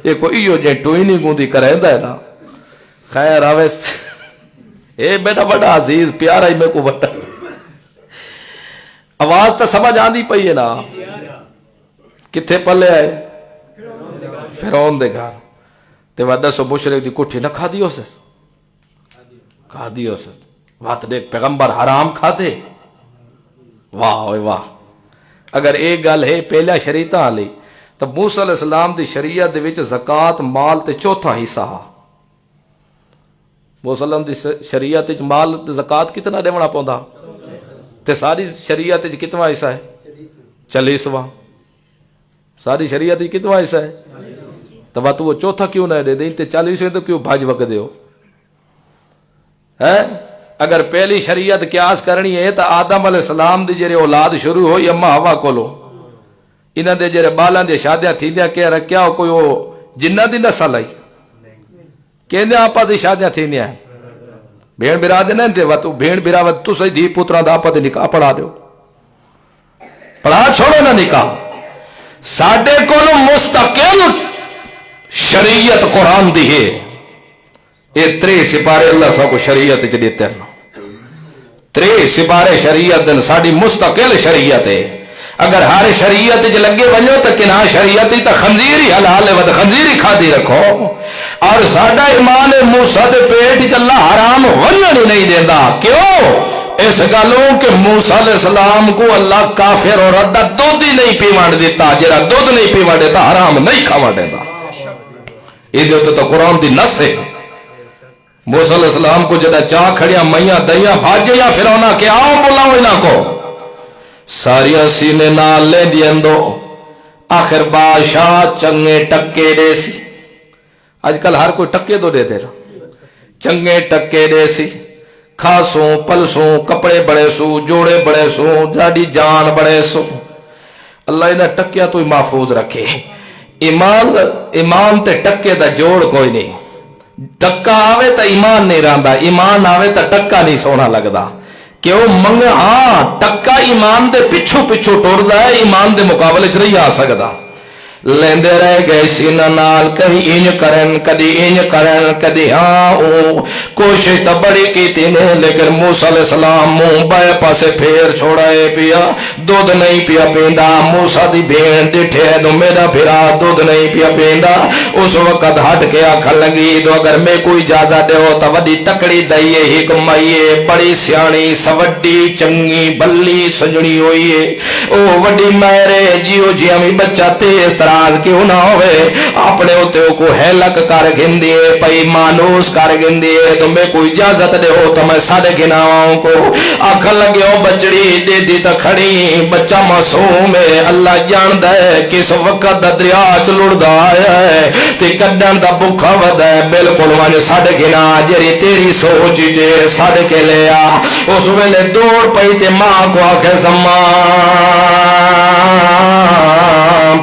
یہ کو ایو جے ٹوئی نہیں گوندی کریندا ہے نا. خیر آوے اے بیٹا بڑا عزیز پیارا ہی میں کو بڑا آواز تا سمجھ آندی پئی ہے نا. کتھے پلے آئے؟ فرعون دے گھر. تے وعدہ سو مشرک دی کٹھی نہ کھا دیو سس، کھا دیو سس. وات دیکھ پیغمبر حرام کھاتے، واہ واہ. اگر ایک گل ہے پہلا شریعتاں والی تو موسیٰ علیہ السلام دی شریعت دے وچ زکات مال تے چوتھا حصہ. موسیٰ علیہ السلام دی شریعت وچ مال تے زکات کتنا دیونا پوندا؟ تے ساری شریعت وچ کتنا حصہ ہے؟ 40واں. ساری شریعت وچ کتنا حصہ ہے؟ تو وہ تو چوتھا کیوں نہ دے دیں تے 40 تو کیوں بھاج وگ دیو ہے؟ اگر پہلی شریعت قیاس کرنی ہے تو آدم علیہ السلام دی جڑے اولاد شروع ہوئی اما ہوا کولو، انہاں دے جڑے بالاں دی شادیاں تھیندیاں کہ رکھیا کوئی وہ جنہ دی نسل آئی کہندے آپا دی شادیاں تھیندیاں بھیڑ برا دے نہ تے وت بھیڑ برا وت تسیں دی پتراں دا آپا دے نکاح پڑھا دیو، پڑھا چھوڑو نہ نکاح. ساڈے کول مستقل شریعت قرآن دی ہے. یہ 3 سپارے اللہ سب کو شریعت چ دیتے ہیں. 3 سپارے شریعت دن ساڈی مستقل شریعت ہے. اگر ہر شریعت چ لگے ونجو تو کنا شریعت ہی تو خنزیر ہی حلال ہے ود خنزیر ہی کھادی رکھو. اور ساڈا ایمان موسیٰ دے پیٹ چ اللہ حرام ونجن ہی نہیں دیندا. کیوں؟ اس گلوں کہ موسیٰ علیہ السلام کو اللہ کافر اور ادھا دودھ ہی نہیں پیوان دیتا. جڑا دودھ نہیں پیوان دیتا حرام نہیں کھاون دیندا. یہ تو قرآن دی نص ہے. موسیٰ علیہ السلام کو جدہ چاہ کھڑیاں میاں دیاں بھاجے یا فرعون کہ آؤ بلاؤ انہاں کو، ساریاں سینے نال لے دین دو. آخر بادشاہ چنگے ٹکے دے سی. آج کل ہر کوئی ٹکے تو دے دے نا. چنگے ٹکے دے سی، کھاسوں پلسوں کپڑے بڑے سو جوڑے بڑے سو جاڑی جان بڑے سو. اللہ انہیں ٹکیا تو ہی محفوظ رکھے. ایمان تے ٹکے دا جوڑ کوئی نہیں. ٹکا آوے تا ایمان نہیں رہندا، ایمان آوے تا ٹکا نہیں سونا لگدا. کیوں منگ ہاں ٹکا ایمان دے پچھو پچھو ٹردا ہے، ایمان دے مقابلے چ نہیں آ سکدا. لیندے رہ گئے سینہ نال، کہیں انج کرن کدی انج کرن کدی ہاں او کوشش تو بڑی کیتی نے، لیکن موسیٰ علیہ السلام منہ بائے پاسے پھیر چھوڑائے پیا، دودھ نہیں پیا پیندا۔ موسیٰ دی بھین ڈٹھے تو میرا بھرا دودھ نہیں پیا پیندا، اس وقت ہٹ کے آکھن لگی تو اگر میں کوئی اجازت دے ہو تو وڈی تکڑی دئیے ایک مائیے بڑی سیانی سوڈی چنگی بلی سجنی ہوئیے، او وڈی میرے جیو جی ہمیں بچہ تیز تراز کیوں نہ ہوئے، اپنے ہوتے کو ہیلک کر گھندیے پئی مانوس کر گھندیے، تو میں کوئی اجازت دے ہو تو میں ساڑھے گناواں کو آکھن لگے ہو بچڑی دے دی تا کھڑی، بچہ معصوم ہے، اللہ جان دے کس وقت دا دریا چلڑ دا آیا ہے تے کڈن دا بکھا ودا ہے، بالکل وانج ساڑھے گنا جری تیری سوچ جے ساڑھے کے لیا، اس ویلے دوڑ پئی تے ماں کو آکھے سما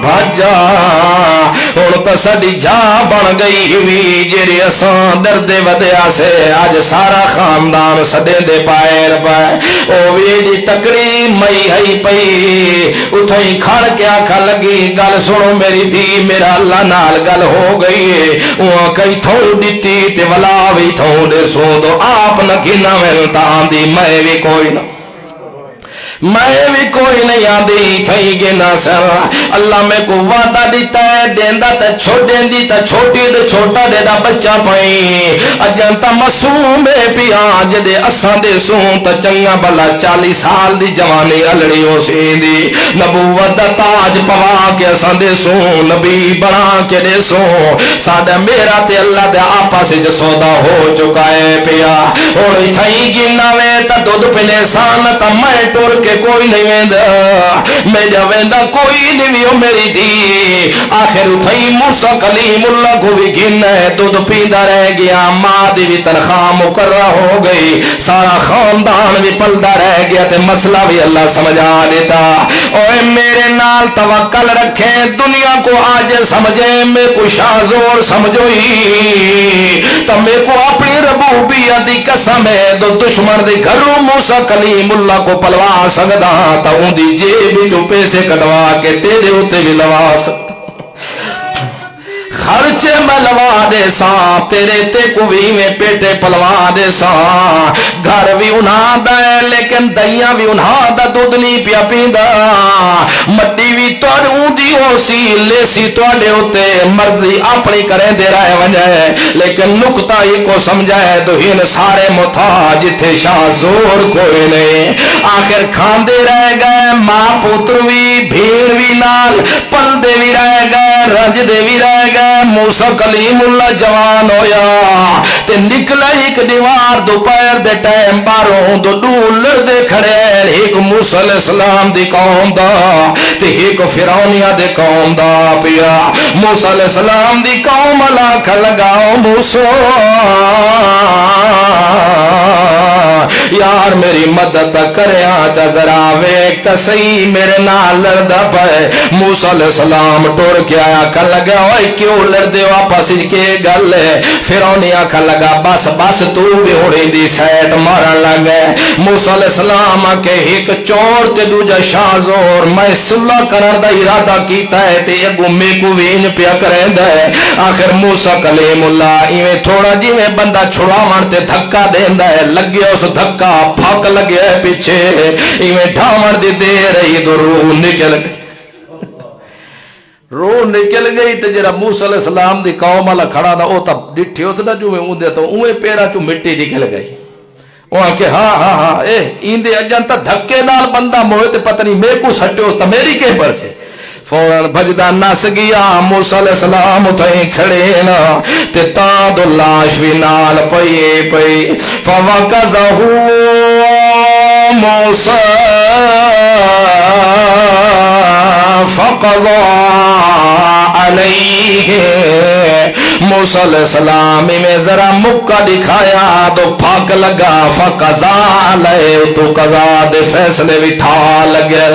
بھاجا ہن تا ساڈی جا بن گئی ہوئی جیڑی اساں ڈردے ودیا سے اج سارا خاندان سدے دے پائر پائے، او وی دی تکڑی مئی ہئی پئی اتھئی کھڑ کے آکھن لگی گل سنو میری دھی میرا اللہ نال گل ہو گئی ہے، اوہاں کئی تھوں ڈٹی تے ولا وی تھوں دے سو دو آپ نہ گھنا ویل تاں دی میں بھی کوئی نہ میں بھی کوئی نہیں آدھی تھئی گنا سر، اللہ میں کو وعدہ دیتا ہے دیندا تے چھوٹیں دی تے چھوٹی تے چھوٹا دے دا بچہ پئی، اجن تا معصوم بے پیا جدے اساں دے سوں تے چنگا بلا 40 سال دی جوانی الڑی ہو سی دی، نبوت دا تاج پوا کے اساں دے سوں نبی بنا کے دے سوں، ساڈا میرا تے اللہ دے آپس وچ سودا ہو چکا ہے پیا، ہن تھئی گنا وے تے دودھ پلے سان تے میں ٹر کے کوئی نہیں ویندا، میں جا ویندا کوئی نہیں ویو میری دی، آخر اتھائی موسیٰ کلیم اللہ کو بھی گھن ہے، دودھ پیدا رہ گیا، ماں دی بھی تنخواہ مقررہ ہو گئی، سارا خاندان بھی پلدا رہ گیا تے مسئلہ بھی اللہ سمجھا دیتا، اوے میرے نال توکل رکھیں، دنیا کو آج سمجھیں، میں کو شازور سمجھوئی تو میں کو اپنی ربوبیت دی قسم ہے، دو دشمن دی گھروں موسیٰ کلیم اللہ کو پلوا سکدا تا اون دی جیب وچوں پیسے کٹوا کے تیرے اوتے بھی لوا سکدا، خرچے میں لوا دے ساں تیرے تے کوئی میں پیٹے پلوا دے ساں، گھر بھی انہاں دا ہے لیکن دئیاں بھی انہاں دا دودھ نہیں پیا پیندا، مٹی بھی توڑوں دی ہو سی لے سی توڑے ہوتے مرضی اپنی کریں دے رہے ونجائے، لیکن نکتہ ہی کو سمجھائے تو ہن سارے متھا جتھے شاہ زور کوئی نہیں، آخر کھان دے رہ گئے ماں پوتر بھی بھیڑ بھی نال پل دے بھی رہ گئے رج دے بھی رہ گئے، موسیٰ کلیم اللہ جوان ہویا تے نکلا ایک دیوار دوپہر دے ٹائم باروں دو ڈولر دے کھڑے، ایک موسیٰ علیہ السلام دی قوم دا تے ایک فرعونیہ دے قوم دا پیا، موسیٰ علیہ السلام دی قوم لاکھ لگاؤ موسیٰ یار میری مدد کرے آچا ذرا ویک تا صحیح میرے نال لردہ پائے، موسیٰ علیہ السلام ٹور کے آیا کھا لگا اوہ کیوں لردے واپس کے گل ہے، فرعونی آکھا لگا بس بس تو بھی ہوڑی دی سیٹ مارن لگے، موسیٰ علیہ السلام کے ایک چور تے دوجہ شازور میں صلح کرن دا ارادہ کیتا ہے تے اگو میں کو وین پیا کریں دے، آخر موسیٰ کلیم اللہ ایویں تھوڑا جی میں بندہ چھڑا مانتے دھکا دین دے، لگے اس دھکا پھاک لگے پیچھے ایویں ڈھامن دی دے رہی دو روح نکل گئی، روح نکل گئی تے جرا موسیٰ علیہ السلام دی قوم والا کھڑا دا او تا ڈٹھی اس نہ جو میں اوندے تو اوے پیرا چوں مٹی نکل گئی، وہاں کہ ہاں ہاں ہاں اے ایندے اجن تا دھکے نال بندہ موئے تے پتہ نہیں میں کو سٹے اس تا میری کے پر سے فوراً بجدہ نس گیا، موسیٰ علیہ السلام اتھیں کھڑے نا تے تاں دو لاش بھی نال پئی پئی، فوقذہو موسیٰ فقضا علیہ، موسیٰ علیہ السلام میں ذرا مکہ دکھایا تو پھاک لگا، فقضا علیہ تو قضا دے فیصلے بھی ٹھا لگے،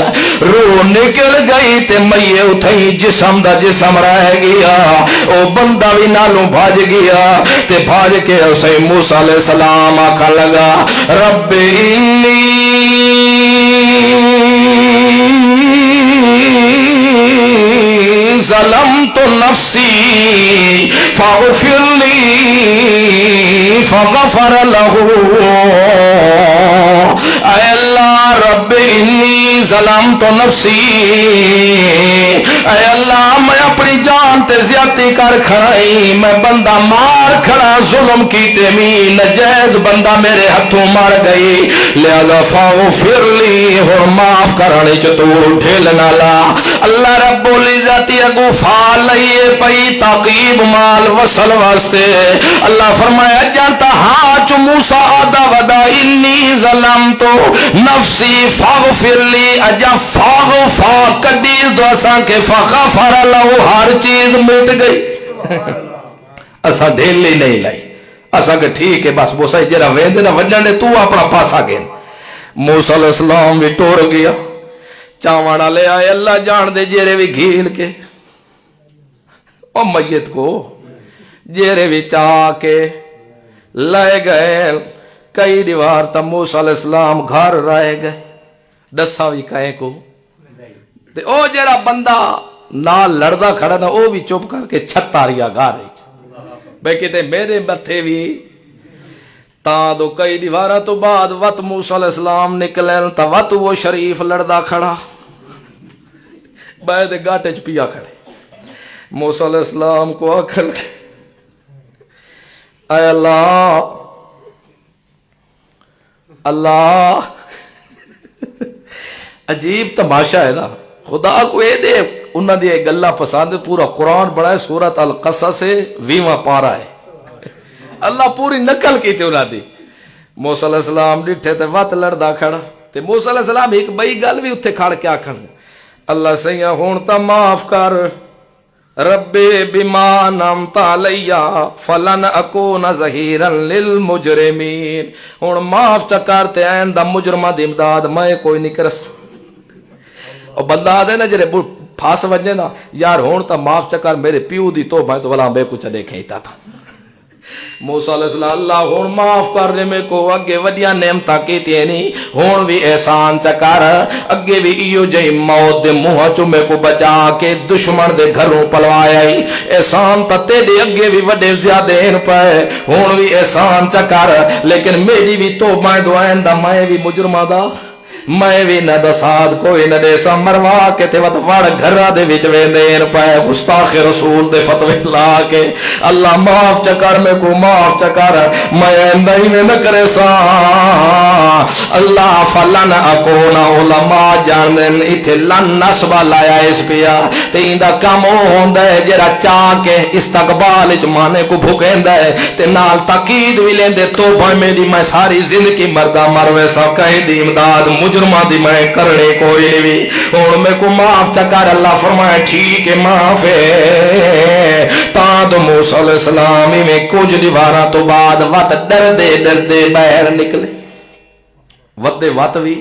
روح نکل گئی تے میے اتھائی جسم دا جسم رہ گیا، او بندہ بھی نالوں بھاج گیا تے بھاج کے اسے موسیٰ علیہ السلام آکھا لگا رب انی ظلمت نفسی فاغفر لی فغفر له اے اللہ رب انی ظلمت نفسی، اے اللہ میں اپنی جان تے زیادتی کر کھڑائی، میں بندہ مار کھڑا ظلم کیتے می نجائز بندہ میرے ہتھوں مار گئی، لہذا فاغفر لی ہن معاف کرنے چ تو ڈھیل نہ لا۔ اللہ رب العزت اگو فال لئیے پئی تعقیب مال وصل واسطے، اللہ فرمایا جانتا ہاں چ موسیٰ آدھا ودا انی ظلمت نفسی فاغفر لی، اجا فاغفا کدیز دو اساں کے فغفر لہو ہر چیز مٹ گئی، اساں ڈھیلی نہیں لائی، اساں کہ ٹھیک ہے بس موسیٰ جرا ویندے نہ وجن دے تو اپنا پاسا گئے۔ موسیٰ علیہ السلام بھی ٹوڑ گیا، چاوانا لے آئے اللہ جان دے جیرے بھی گھیل کے او میت کو جیرے بھی چاہ کے لائے گئے، کئی دیوار تا موسیٰ علیہ السلام گھر رائے گئے، دسا بھی کہیں کو تے او جیرا بندہ نال لڑدا کھڑا نا او بھی چپ کر کے چھتاریا گا رہی بھئی کہتے میرے متھے بھی تاں دو کئی دیوارہ تو بعد وط موسیٰ علیہ السلام نکلیں تا وط وہ شریف لڑدا کھڑا بعد گاٹے چ پیا کھڑے، موسیٰ علیہ السلام کو اکھل کے اے اللہ اللہ عجیب تماشا ہے نا، خدا کو اے دے انہاں دی گلاں پسند، پورا قرآن بڑا ہے، سورۃ القصص 20واں پارہ ہے، اللہ پوری نقل کی تھی انہاں دی۔ موسیٰ علیہ السلام ڈٹھے تے وت لڑدا کھڑا تے موسیٰ علیہ السلام ایک بئی گل بھی اتھے کھڑ کے آکھن اللہ سیاں ہون تا معاف کر رب بما نعمت علیہ فلن اکون ظہیرا للمجرمین، ہون معاف چکر تے آئندہ مجرمہ دی امداد میں کوئی نہیں کرس۔ اور بندہ آدھے نا جرے پھاس وجنے نا یار ہون تا معاف چکر میرے پیو دی تو بھائی تو بلا بے کچھ دیکھیں ہی تا موسیٰ علیہ السلام اللہ ہون معاف کر رہے میں کو اگے ودیا نعمتاں کیتی نہیں، ہون بھی احسان چکر اگے بھی ایو جئی موت دے منہ چوں میں کو بچا کے دشمن دے گھروں پلوایا ہی، احسان تا تیرے اگے بھی وڈے زیادہ ہیں پائے، ہون بھی احسان چکر لیکن میری بھی توبہ دعائیں دا میں بھی مجرمہ دا میں بھی نہ دساد کوئی نہ دے سا مروا کے تے وط وڑ گھرہ دے وچ ویندین پائے گستاخ رسول دے فتوی لا کے اللہ معاف چکر میں کو معاف چکر میں نہیں میں نہ کرے سا اللہ فلن اکونا علماء جاندن ایتھے لن نسبہ لایا اس پیا تے ایندہ کم ہوندہ ہے جرا چاہ کے استقبال اچ مانے کو بھوکیندہ ہے تے نال تاکید بھی لیندے تو بھائی میری میں ساری زندگی مردہ مروے سا کہیں دی امداد مجرمہ دی میں کرنے کوئی نہیں بھی اور میں کو معاف چکر اللہ فرمائے ٹھیک ہے معاف ہے تاں تو موسیٰ علیہ السلام میں کچھ دیوارہ تو بعد وط ڈردے باہر نکلے ودے وط بھی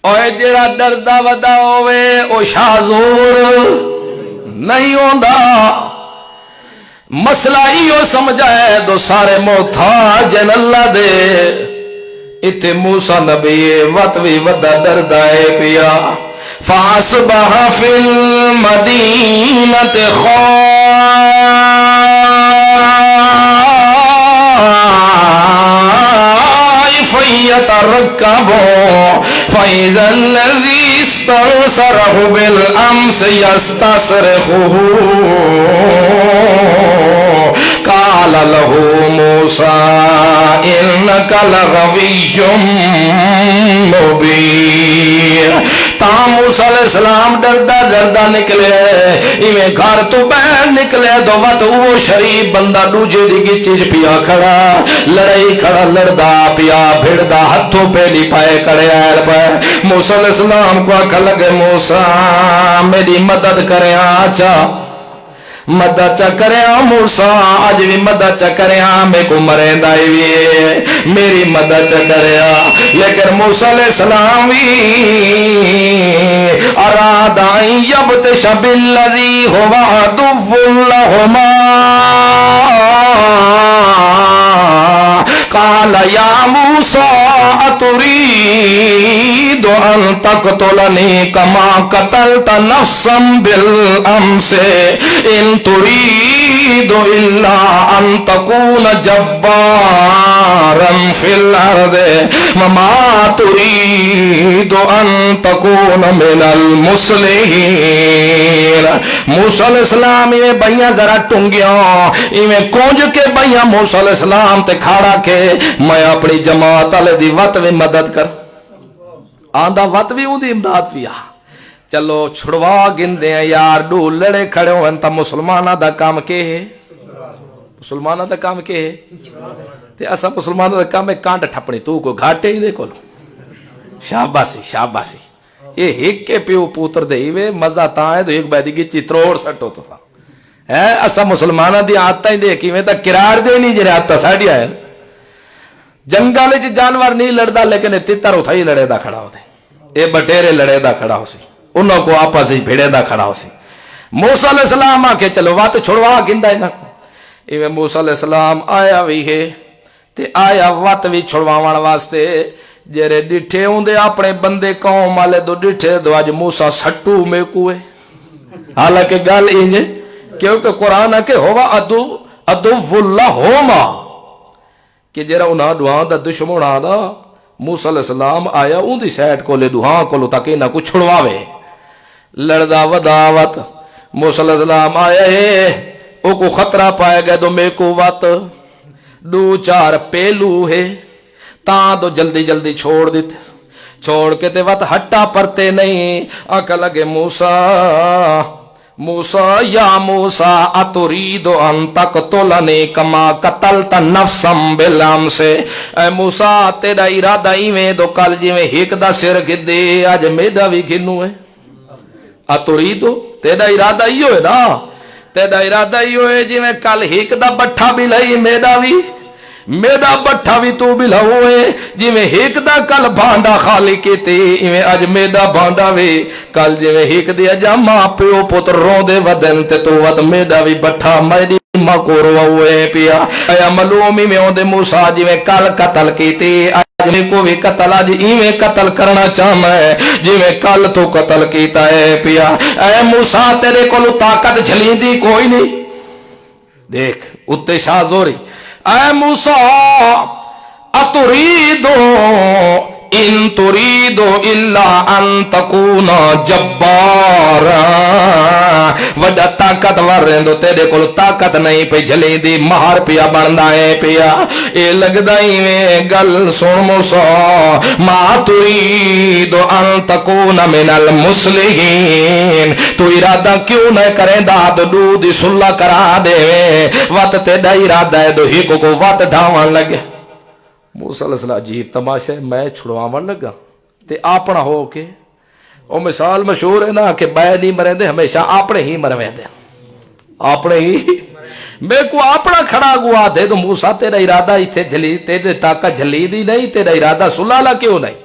اوہ جرا دردہ ودا ہوئے او شازور نہیں ہوندہ مسئلہ ہی سمجھا ہے دو سارے محتاجن اللہ دے اتے موسیٰ نبی وط بھی ودا دردائے پیا فَأَصْبَحَ فِي الْمَدِينَةِ خَائِفًا يَتَرَقَّبُ فَإِذَا الَّذِي اسْتَنصَرَهُ بِالْأَمْسِ يَسْتَصْرِخُهُ قال له موسى إنك لغوي مبين تا موسیٰ علیہ السلام ڈردہ نکلے ایویں گھر تو بہن نکلے دو وقت وہ شریف بندہ دوجے دی گچیج پیا کھڑا لڑائی کھڑا لڑدا پیا بھڑدا ہتھوں پہ نہیں پائے کڑے آئل پائے موسیٰ علیہ السلام کو آکھا لگے موسیٰ میری مدد کرے آچا مدد چکرے موسیٰ آج بھی مدد چکرے میں کو مرین دائی بھی میری مدد چکرے لیکن موسیٰ علیہ السلام بھی ارادائیں یبتش بالذی ہوا عدو لہما قال یا موسیٰ اترید ان تقتلنی کما قتلت نفسا بالامس ان تريد الا ان تكون جبارا في الارض وما تريد ان تكون من المصلحين. موسیٰ علیہ السلام یہ بھائیاں ذرا ٹنگیاں ایویں کونج کے بھائیاں موسیٰ علیہ السلام تے کھاڑا کے میں اپنی جماعت والے دی وت بھی مدد کر آندا وت بھی اون دی امداد پیا. چلو چھڑوا گندے ہیں یار ڈو لڑے کھڑے ہوئے تا مسلمانہ دا کام کے ہے مسلمانہ دا کام کے ہے تے اسا مسلمانہ دا کام ہے کانڈ ٹھپنی تو کو گھاٹے ہی دے کولو شاباشی شاباشی یہ ایک کے پیو پوتر دے وے مزہ تاں ہے تو ایک بیدی کی چتروڑ سٹو تو سا ہے اسا مسلمانہ دی آتا ہی دیکھی میں تا کرار دے نہیں جنہیں آتا ساڑی آئے جنگالے چی جانور نہیں لڑدا لیکن تیتر اٹھا ہی لڑے دا کھڑا ہوتے اے بٹیرے لڑے دا کھڑا ہو سی انہوں کو آپا سے بھیڑے دا کھڑا ہو سی. موسیٰ علیہ السلام آکے چلو وات چھوڑوا گندہ ہے نا ایویں موسیٰ علیہ السلام آیا بھی ہے تے آیا وات بھی چھوڑواوان واسطے جیرے ڈٹھے ہوں دے اپنے بندے قوم والے دو ڈٹھے دو آج موسیٰ سٹو میں کوئے حالانکہ گل انجے کیونکہ قرآن ہے کہ ہوا ادو اللہ ہوما کہ جیرا انہاں دوہاں دا دشمن آدھا موسیٰ علیہ السلام آیا اون دی سیٹ کو لے دوہاں کو لو تاکہ انہاں کو چھڑواوے لڑدا وداوت موسیٰ علیہ السلام آیا ہے او کو خطرہ پائے گئے دو میں کو وات دو چار پہلو ہے تاں تو جلدی جلدی چھوڑ دیتے چھوڑ کے تے وات ہٹا پرتے نہیں آکا لگے موسیٰ یا موسیٰ اتريد ان تقتلنی کما قتلت نفسا بالامس اے موسیٰ تیرا ارادہ ہی میں دو کل جی میں ایک دا سر گدے آج میڈا بھی گھنو ہے اتريد تیرا ارادہ ہی ہوئے نا تیرا ارادہ ہی ہوئے جی میں کل ایک دا بٹھا بھی لئی میڈا بٹھا بھی تو بھی لہوئے جی میں ایک دا کل بھانڈا خالی کیتے میں آج میڈا بھانڈا بھی کل جی میں ایک دیا جا ماں پیو پتر رو دے ودن تے تو ود میڈا بھی بٹھا میری ماں کو رو ہوئے پیا ایا ملومی میں ہوندے موسیٰ جی میں کل قتل کیتے آج میں کو بھی قتل آج ایویں قتل کرنا چاہما ہے جی میں کل تو قتل کیتا ہے پیا اے موسیٰ تیرے کو طاقت جھلین دی کوئی نہیں دیکھ اتے شاہ زوری اے موسیٰ اتريد ان تريد الا ان تكون جبارا وڈا طاقت ورندو تیرے کو طاقت نہیں پہ جلی دی مہار پیا بندا ہے پیا اے لگدا ہی میں گل سن موسیٰ ما تريد ان تكون من المصلحين تو ارادہ کیوں نہ کریں دا دو دی صلح کرا دے وقت تیرا ارادہ ہے دو ہی کو وقت ڈھاوان لگے. موسیٰ علیہ السلام عجیب تماشا ہے میں چھڑواون لگا تے اپنا ہو کے او مثال مشہور ہے نا کہ بے نہیں مریں دے ہمیشہ اپنے ہی مرویں دے اپنے ہی میں کو اپنا کھڑا گوا دے تو موسیٰ تیرا ارادہ ہی تھے جلی تیرے طاقت جلی دی نہیں تیرا ارادہ سلالا کیوں نہیں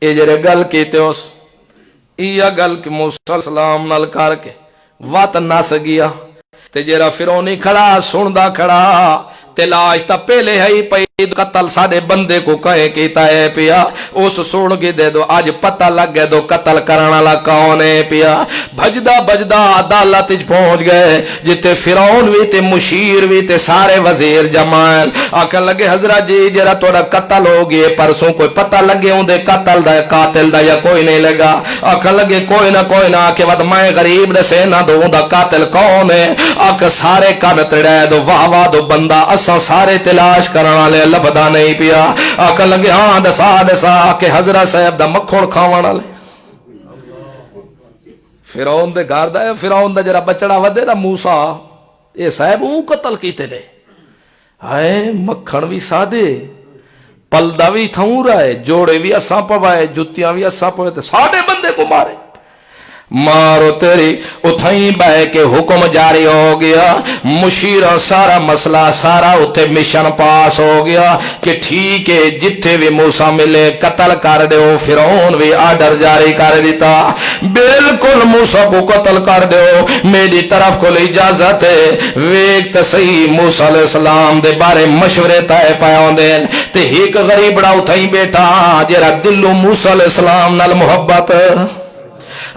اے جرے گل کیتے اس یا گل کہ موسیٰ علیہ السلام نال کر کے وات نس گیا تے جرا فرعونی کھڑا سندا کھڑا تے لاش تا پہلے ہے پئی قتل سارے بندے کو کہے کیتا ہے پیا اس سوڑ کے دے دو آج پتہ لگ گئے دو قتل کرنا لا کون ہے پیا بھجدا بھجدا عدالت پہنچ گئے جتے فرعون بھی تے مشیر بھی تے سارے وزیر جمال آکھن لگے حضرت جی جرا توڑا قتل ہو گئے پرسوں کوئی پتہ لگے ہوں دے قتل دا قاتل دا یا کوئی نہیں لگا آکھن لگے کوئی نہ کہ وقت میں غریب دسے نہ دو دا قاتل کون ہے آکھ سارے کان تڑے دو واہ دو بندہ اساں سارے تلاش کرنا لے لبدا نہیں پیا آکھن لگے ہاں دسا کہ حضرت صاحب دا مکھن کھاوان والے فرعون دے گھر دا فرعون دا جڑا بچڑا ودے نا موسیٰ اے صاحب اون قتل کیتے نے ہائے مکھن بھی سادے پلدا بھی تھوں رہا ہے جوڑے بھی اساں پوائے جتیاں بھی اساں پوائے تے ساڈے بندے کو مارے مارو تیری اتھائی بہ کے حکم جاری ہو گیا. مشیر سارا مسئلہ سارا اتھے مشن پاس ہو گیا کہ ٹھیک ہے جتھے بھی موسیٰ ملے قتل کر دو. فرعون بھی آرڈر جاری کر دیتا بالکل موسیٰ کو قتل کر دو, میری طرف کو اجازت ہے. ویکت صحیح موسیٰ علیہ السلام دے بارے مشورے تائے پاؤں دین تے ایک غریبڑا اتھائی بیٹھا جرا دلو موسیٰ علیہ السلام نال محبت.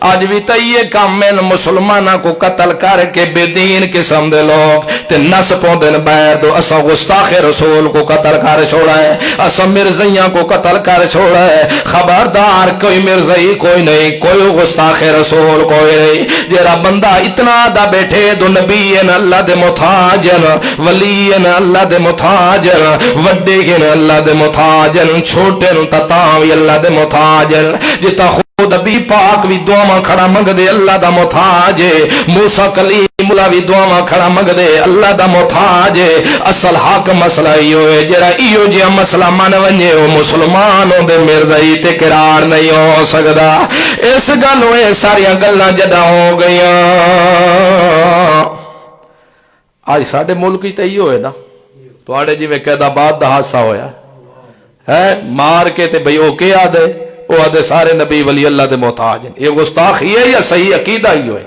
آج بھی تیئے کام میں مسلمانہ کو قتل کر کے بے دین قسم دے لوگ تے نسپوں دن بیر دو اسا گستاخ رسول کو قتل کر چھوڑا ہے, اسا مرزیاں کو قتل کر چھوڑا ہے. خبردار کوئی مرزئی کوئی نہیں, کوئی گستاخ رسول کوئی نہیں. جیرا بندہ اتنا دا بیٹھے دو نبیین اللہ دے محتاجن, ولیین اللہ دے محتاجن, وڈیین اللہ دے محتاجن, چھوٹے تتاوی اللہ دے محتاجن. جتا خود نبی پاک بھی دعا کھڑا منگ دے اللہ دا محتاج ہے. موسیٰ کلیم اللہ بھی دعا کھڑا منگ دے اللہ دا محتاج ہے. اصل حق مسئلہ ایو ہے جرا ایو جیا مسئلہ من ونجے وہ مسلمانوں دے مرضی تے قرار نہیں ہو سکدا. اس گلوں اے ساریاں گلاں جدا ہو گئیاں. آج ساڈے ملک ہی تے ایو ہے نا, تواڈے جویں قیدآباد دا حادثہ ہویا ہے مار کے تے بھئی او کے آدے وہ آدھے سارے نبی ولی اللہ دے محتاج ہیں. یہ گستاخ ہی ہے یا صحیح عقیدہ ہی ہے؟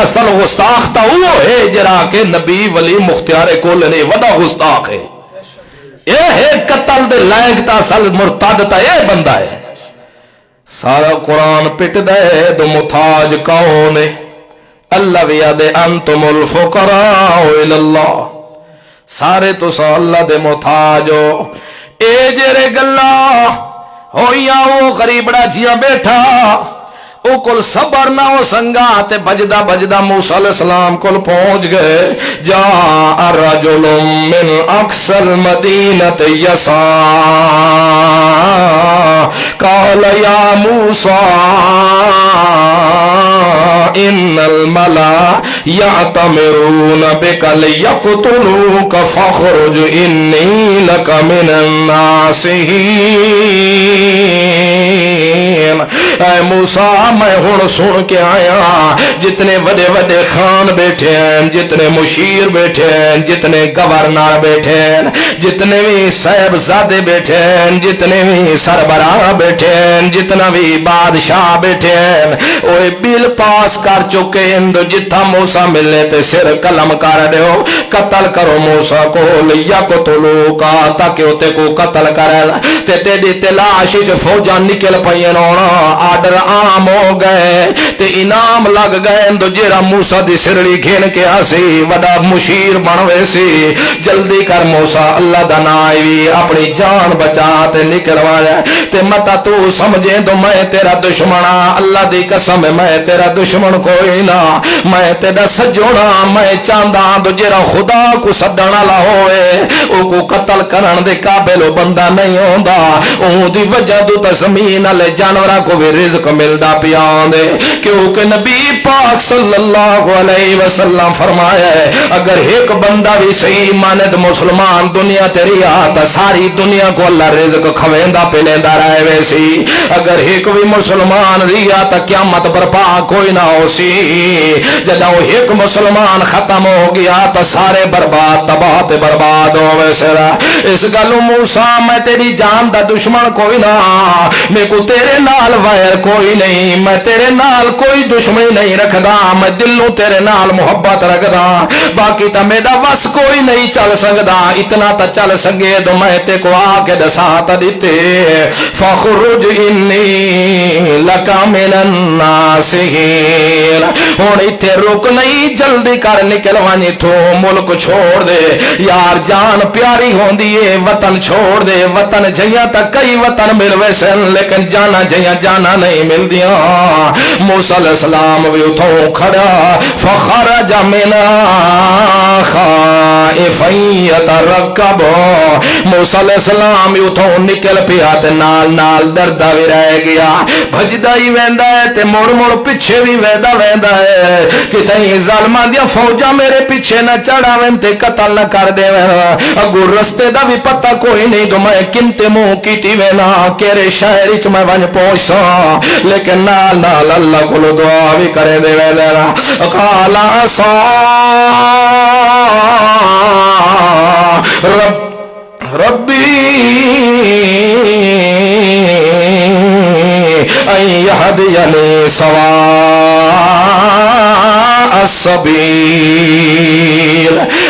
اصل گستاخ تا وہ ہے جرا کہ نبی ولی مختار کل نے وڈا گستاخ ہے. یہ ہے قتل دے لائق تا اصل مرتد تا یہ بندہ ہے. سارا قرآن پٹ دے دو محتاج کون ہے؟ اللہ بھی آدھے انتم الفقراء الاللہ, سارے تو سا اللہ دے محتاج ہو. اے جرے گلہ ہویا وہ غریبڑا جیا بیٹھا او کل صبر نہ ہو سنگا تے بجدہ بجدہ موسیٰ علیہ السلام کل پہنچ گئے. جا رجل من اقصى المدینة یسا قال یا موسیٰ ان الملا یعتمرون بک لیقتلوک فاخرج انی لک من الناسین. اے موسیٰ میں ہن سن کے آیا جتنے وڈے وڈے خان بیٹھے ہیں, جتنے مشیر بیٹھے ہیں, جتنے گورنر بیٹھے ہیں, جتنے بھی صاحبزادے بیٹھے ہیں, جتنے بھی سربراہ بیٹھے ہیں, جتنا بھی بادشاہ بیٹھے ہیں, وہ بل پاس کر چکے ہیں. جتھا موسیٰ ملنے تے سر قلم کر دیو, قتل کرو موسیٰ کو لیقتلو کا تاکہ اتے کو قتل کرے. تے تیری تلاش جو فوجاں نکل پئیں ہونا آرڈر عام ہو گئے تے انعام لگ گئے. تو جیرا موسیٰ دی سرڑی گھن کے آسی وڈا مشیر بنوے سی. جلدی کر موسیٰ اللہ دا نائیوی اپنی جان بچا تے نکلوایا. تے متا تو سمجھے تو میں تیرا دشمنا, اللہ دی قسم میں تیرا دشمن کوئی نہ, میں تیرا سجونا. میں چاندہ تو جیرا خدا کو سدنا لا ہوئے او کو قتل کرن دے قابل بندہ نہیں ہوندا. او دی وجہ تو زمین والے جانوراں کو بھی رزق ملدا پیا دے, کیونکہ نبی پاک صلی اللہ علیہ وسلم فرمایا ہے اگر ایک بندہ بھی صحیح ماند مسلمان دنیا تیری آتا ساری دنیا کو اللہ رزق کھویندا پلیندا رہے ویسی. اگر ایک بھی مسلمان ریا تا قیامت برپا کوئی نہ ہو سی. جدو ایک مسلمان ختم ہو گیا تا سارے برباد تباہ تے برباد ہو ویسے. اس گلو موسیٰ میں تیری جان دا دشمن کوئی نہ, میں کو تیرے نال وائر کوئی نہیں, میں تیرے نال کوئی دشمنی نہیں رکھدا, میں دلوں تیرے نال محبت رکھدا. باقی تا میرا وس کوئی نہیں چل سکدا, اتنا تا چل سکے تو میں تے کو آ کے دسات دیتے. فخرج انی لکا من الناسین. ہن ایتھے رک نہیں, جلدی کر نکلوانی تو ملک چھوڑ دے یار, جان پیاری ہوندی ہے وطن چھوڑ دے. وطن جیاں تا کئی وطن مل ویسن لیکن جانا جیاں جانا نہیں مل دیا. موسیٰ علیہ السلام بھی اتھوں کھڑا فخرج منہا خائفا یترقب. موسیٰ علیہ السلام اتھوں نکل پیا تے نال نال ڈردا بھی رہ گیا. بھجدا ہی ویندا ہے تے مڑ مڑ پیچھے بھی ویندا ہے کہ تہیں ظالماں دی فوجاں میرے پیچھے نہ چڑھاویں تے قتل نہ کر دیویں. اگوں رستے دا بھی پتہ کوئی نہیں تو میں کمتے منہ کیتی وینا کیرے شہر وچ میں ون پہنچاں. لیکن نال نال اللہ کولو دعا بھی کرے دے وینا. قال عسى ربی ان یہدینی سواء السبیل.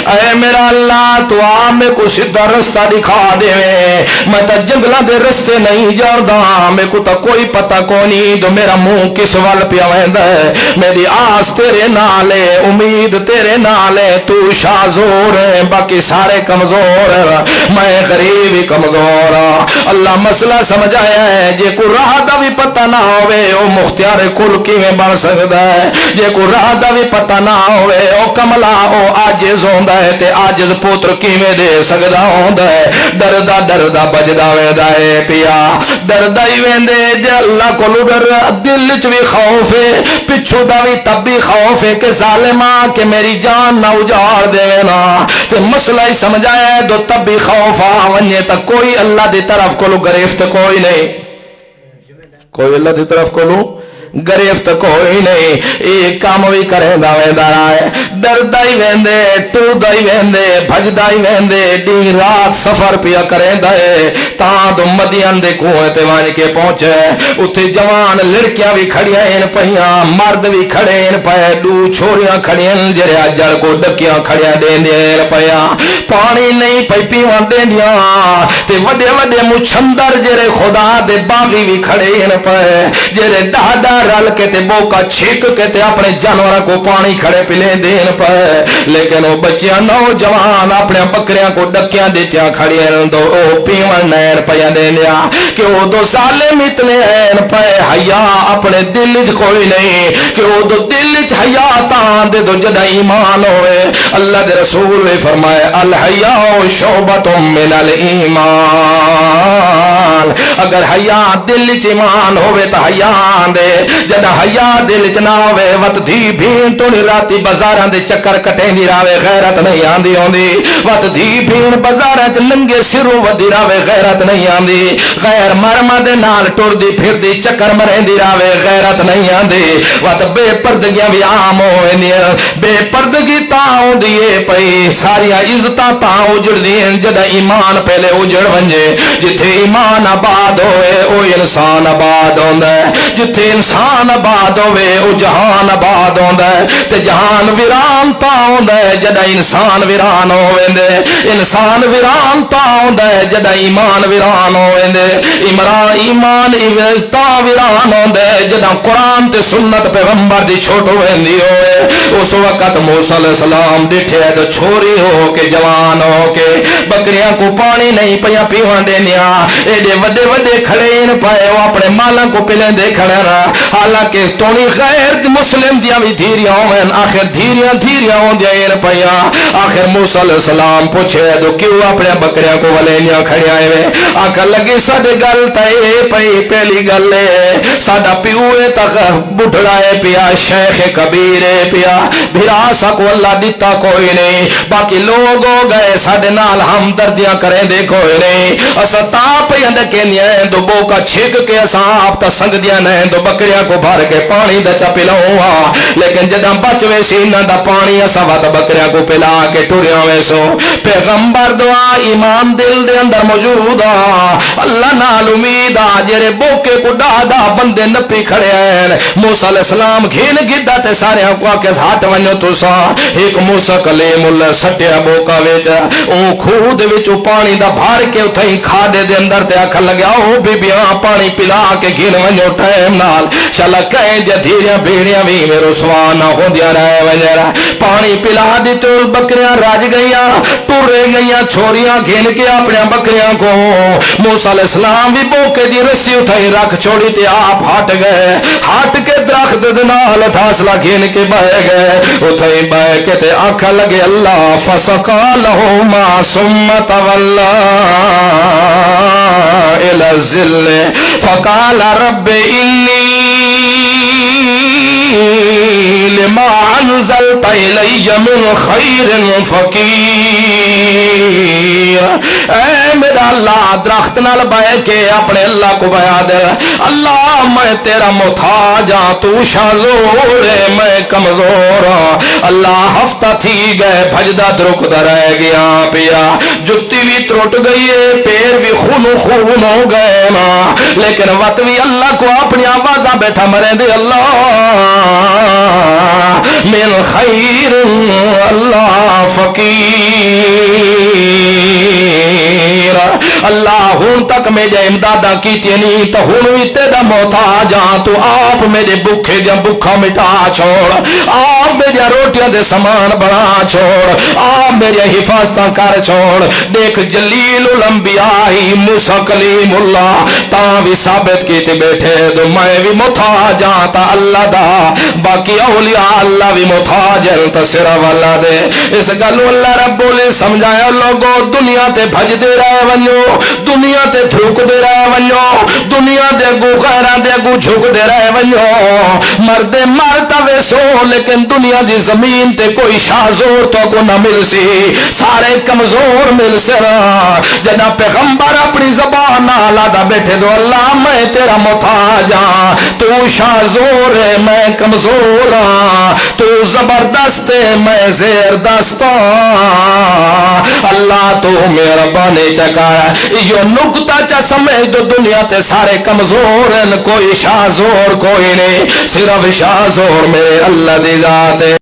اے میرا اللہ تو آ میں کو سیدھا رستہ دکھا دے. میں تا جنگلاں دے رستے نہیں جاندا, میں کو تا کوئی پتہ کو نہیں تو میرا منہ کس وال پیا ویندا ہے. میری آس تیرے نال ہے, امید تیرے نال ہے. تو شاہ زور ہے, باقی سارے کمزور ہے. میں غریب ہی کمزور ہاں. اللہ مسئلہ سمجھایا ہے. جے کو راہ دا بھی پتہ نہ ہوئے او مختار کل کیویں بن سکدا ہے. جے کو راہ دا بھی پتہ نہ ہوئے او کملا او عاجز ہوندا ہے تے عاجز پوتر کیویں دے سکدا ہوندا ہے. ڈردا ڈردا بجدا ویندا ہے پیا, ڈردا ہی ویندے جے اللہ کولو ڈر. دل وچ بھی خوف ہے, پچھو دا بھی تب بھی خوف ہے کہ ظالماں کہ میری جان نہ اجاڑ دیویں نا. تے مسئلہ ہی سمجھایا ہے دو تب بھی خوف آ ونجے تا کوئی اللہ دی طرف کولو گرفت کوئی نہیں, کوئی اللہ دی طرف کولو گرفت کوئی نہیں. ایک کام بھی کرے دا ویندا ہے, ڈردا ہی ویندے, ٹردا ہی ویندے, بھجدا ہی ویندے. دن رات سفر پیا کرے دا ہے تاں تو مدین دے کنویں تے وان کے پہنچے. اتھے جوان لڑکیاں بھی کھڑیاں ہیں پیاں, مرد بھی کھڑے ہیں پے. دو چھوڑیاں کھڑیاں جڑے جڑ کو ڈکیاں کھڑیاں دیندے پیاں. پانی نہیں پئی پیواں دیندیاں تے وڈے وڈے مچھندر جڑے خدا دے باغی بھی کھڑے ہیں پے. جڑے ڈاڈا رل کے تے بوکا چھک کے تے اپنے جانوراں کو پانی کھڑے پلے دین پے. لیکن وہ بچیاں نوجوان اپنے بکریاں کو ڈکیاں دیتیاں کھڑیاں دو او پیون نین پیاں دینیا کہ وہ دو ظالم اتنے ہیں پے. حیا اپنے دل وچ کوئی نہیں کہ وہ دو دل وچ حیا تاں دے دو جدا ایمان ہوئے. اللہ دے رسول نے فرمایا الحیاء شعبۃ من الایمان. اگر حیا دل وچ ایمان ہوئے تا حیا دے, جدا حیا دل چ نہ ہوے وت دھی بھین تو راتی بازاراں دے چکر کٹیں دی راوے غیرت نہیں آندی ہوندی. وت دھی بھین بازاراں چ ننگے سروں ودی راوے غیرت نہیں آندی. غیر مرما دے نال ٹردی پھردی چکر مرندی راوے غیرت نہیں آندی. وت بے پردگیاں بھی عام ہوندیاں, بے پردگی تا ہوندی اے پئی. ساری عزتاں تا اجڑدیاں جدا ایمان پہلے اجڑ ونجے. جتھے ایمان آباد ہوئے او انسان آباد ہوندا ہے. جتھے انسان آباد ہوئے او جہان آباد ہوندا ہے. تے جہان ویران تا ہوندا ہے جدا انسان ویران ہوویندے. انسان ویران تا ہوندا ہے جدا ایمان ویران ہوویندے. ایمان تا ویران ہوندا ہے جدا قرآن تے سنت پیغمبر دی چھوٹ ہوندی ہوئے. اس وقت موسیٰ علیہ السلام ڈٹھے تو چھوری ہو کے جوان ہو کے بکریاں کو پانی نہیں پیا پیوان دینیاں. ایڈے وڈے وڈے کھڑے پائے وہ اپنے مالاں کو پلیں دے کھڑے نا. حالانکہ تونی غیر مسلم دیاں بھی دھیریاں ہوئیں, آخر دھیریاں ہوں دیاں پیا. آخر موسیٰ علیہ السلام پوچھے تو کیوں اپنے بکریاں کو ولینیاں کھڑی آئے ہوئے. آخر لگی ساڈے گل تے پئی پہلی گل ہے ساڈا پیوے تک بڈھڑا ہے پیا, شیخ کبیر ہے پیا, بھرا سکو اللہ دیتا کوئی نہیں. باقی لوگ ہو گئے ساڈے نال ہمدردیاں کریں دے کوئی نہیں. اسا تاں پہ اندکے نہیں دو بوکا چھک کے اسا آپ تا سنگ دیا نہیں دو بکریاں کو بھر کے پانی دا چا پلاؤں. لیکن جدہ بچوے سینہ دا پانی اسا وات بکریاں کو پلا کے ٹوریاں ویسو. پیغمبر دعا ایمان دل دے اندر موجود اللہ نال امید جرے بوکے کو ڈاڈا بندے نپی کھڑے ہیں. موسیٰ علیہ السلام گھین گدہ تے سارے کو آکے ہاتھ ونجو تو سا. ایک موسیٰ کلیم اللہ سٹیا بوکا ویچا اون خود ویچو پانی دا بھار کے اتھائی کھادے دے اندر تے آکھا لگیا او بی بیاں پانی پلا کے گھین ونجو ٹائم نال شالا کہیں جا دھیریاں بیڑیاں بھی میرو سوانا ہو دیا رہے ونجرہ. پانی پلا دی تو بکریاں راج گئیاں تو دور رہ گئیاں چھوریاں گھن کے اپنے بکریاں کو موسیٰ علیہ السلام بھی بوکے دی رسی اٹھائی رکھ چھوڑی تے آپ ہٹ گئے ہٹ کے درخت دنال ٹھاسلا گھن کے بہ گئے اٹھائی بہ کے تے آنکھا لگے اللہ فسقا لہما ثم تولا الى الظل فقال رب انی لما انزلت الی من خیر فقیر اے میرا اللہ درخت نال بہ کے اپنے اللہ کو بیان دے اللہ میں تیرا محتاج ہاں تو شازور ہے میں کمزور ہاں اللہ ہفتہ تھی گئے بھجدہ درکدہ رہ گیا پیا جتی بھی ترٹ گئی ہے پیر بھی خون ہو گئے نا لیکن وقت بھی اللہ کو اپنی آوازہ بیٹھا مرے دے اللہ من خیر اللہ فقیر اللہ ہون تک میرے امدادہ کی تینی تو ہون بھی تیرا محتاج ہاں تو آپ میرے بکھے دیا بکھا مٹا چھوڑ آپ میرے روٹیاں دے سامان بنا چھوڑ آپ میرے حفاظتاں کر چھوڑ دیکھ جلیل الانبیاء موسیٰ کلیم اللہ تاں بھی ثابت کیتے بیٹھے دو میں بھی محتاج ہاں تا اللہ دا باقی اولیاء اللہ بھی محتاج ہے تا سرہ والا دے اس گلو اللہ رب نے سمجھایا لوگوں دنیا تے بھج دے رہے ونیو دنیا تے تھوک دے رہے ونیو دنیا دے گو خیران دے گو جھک دے رہے ونیو مرد مرتا ویسو لیکن دنیا دی زمین تے کوئی شازور تو کو نہ مل سی سارے کمزور مل سرا جنا پیغمبر اپنی زبان نالا دا بیٹھے دو اللہ میں تیرا محتاج ہاں تو شازور ہے میں کمزور ہاں تو زبردست ہے میں زیر دستاں اللہ تو میرا بانے چکا یہ نکتہ چا سمجھ دو دنیا تے سارے کمزور ہیں کوئی شازور کوئی نہیں صرف شازور میں اللہ دی ذات ہے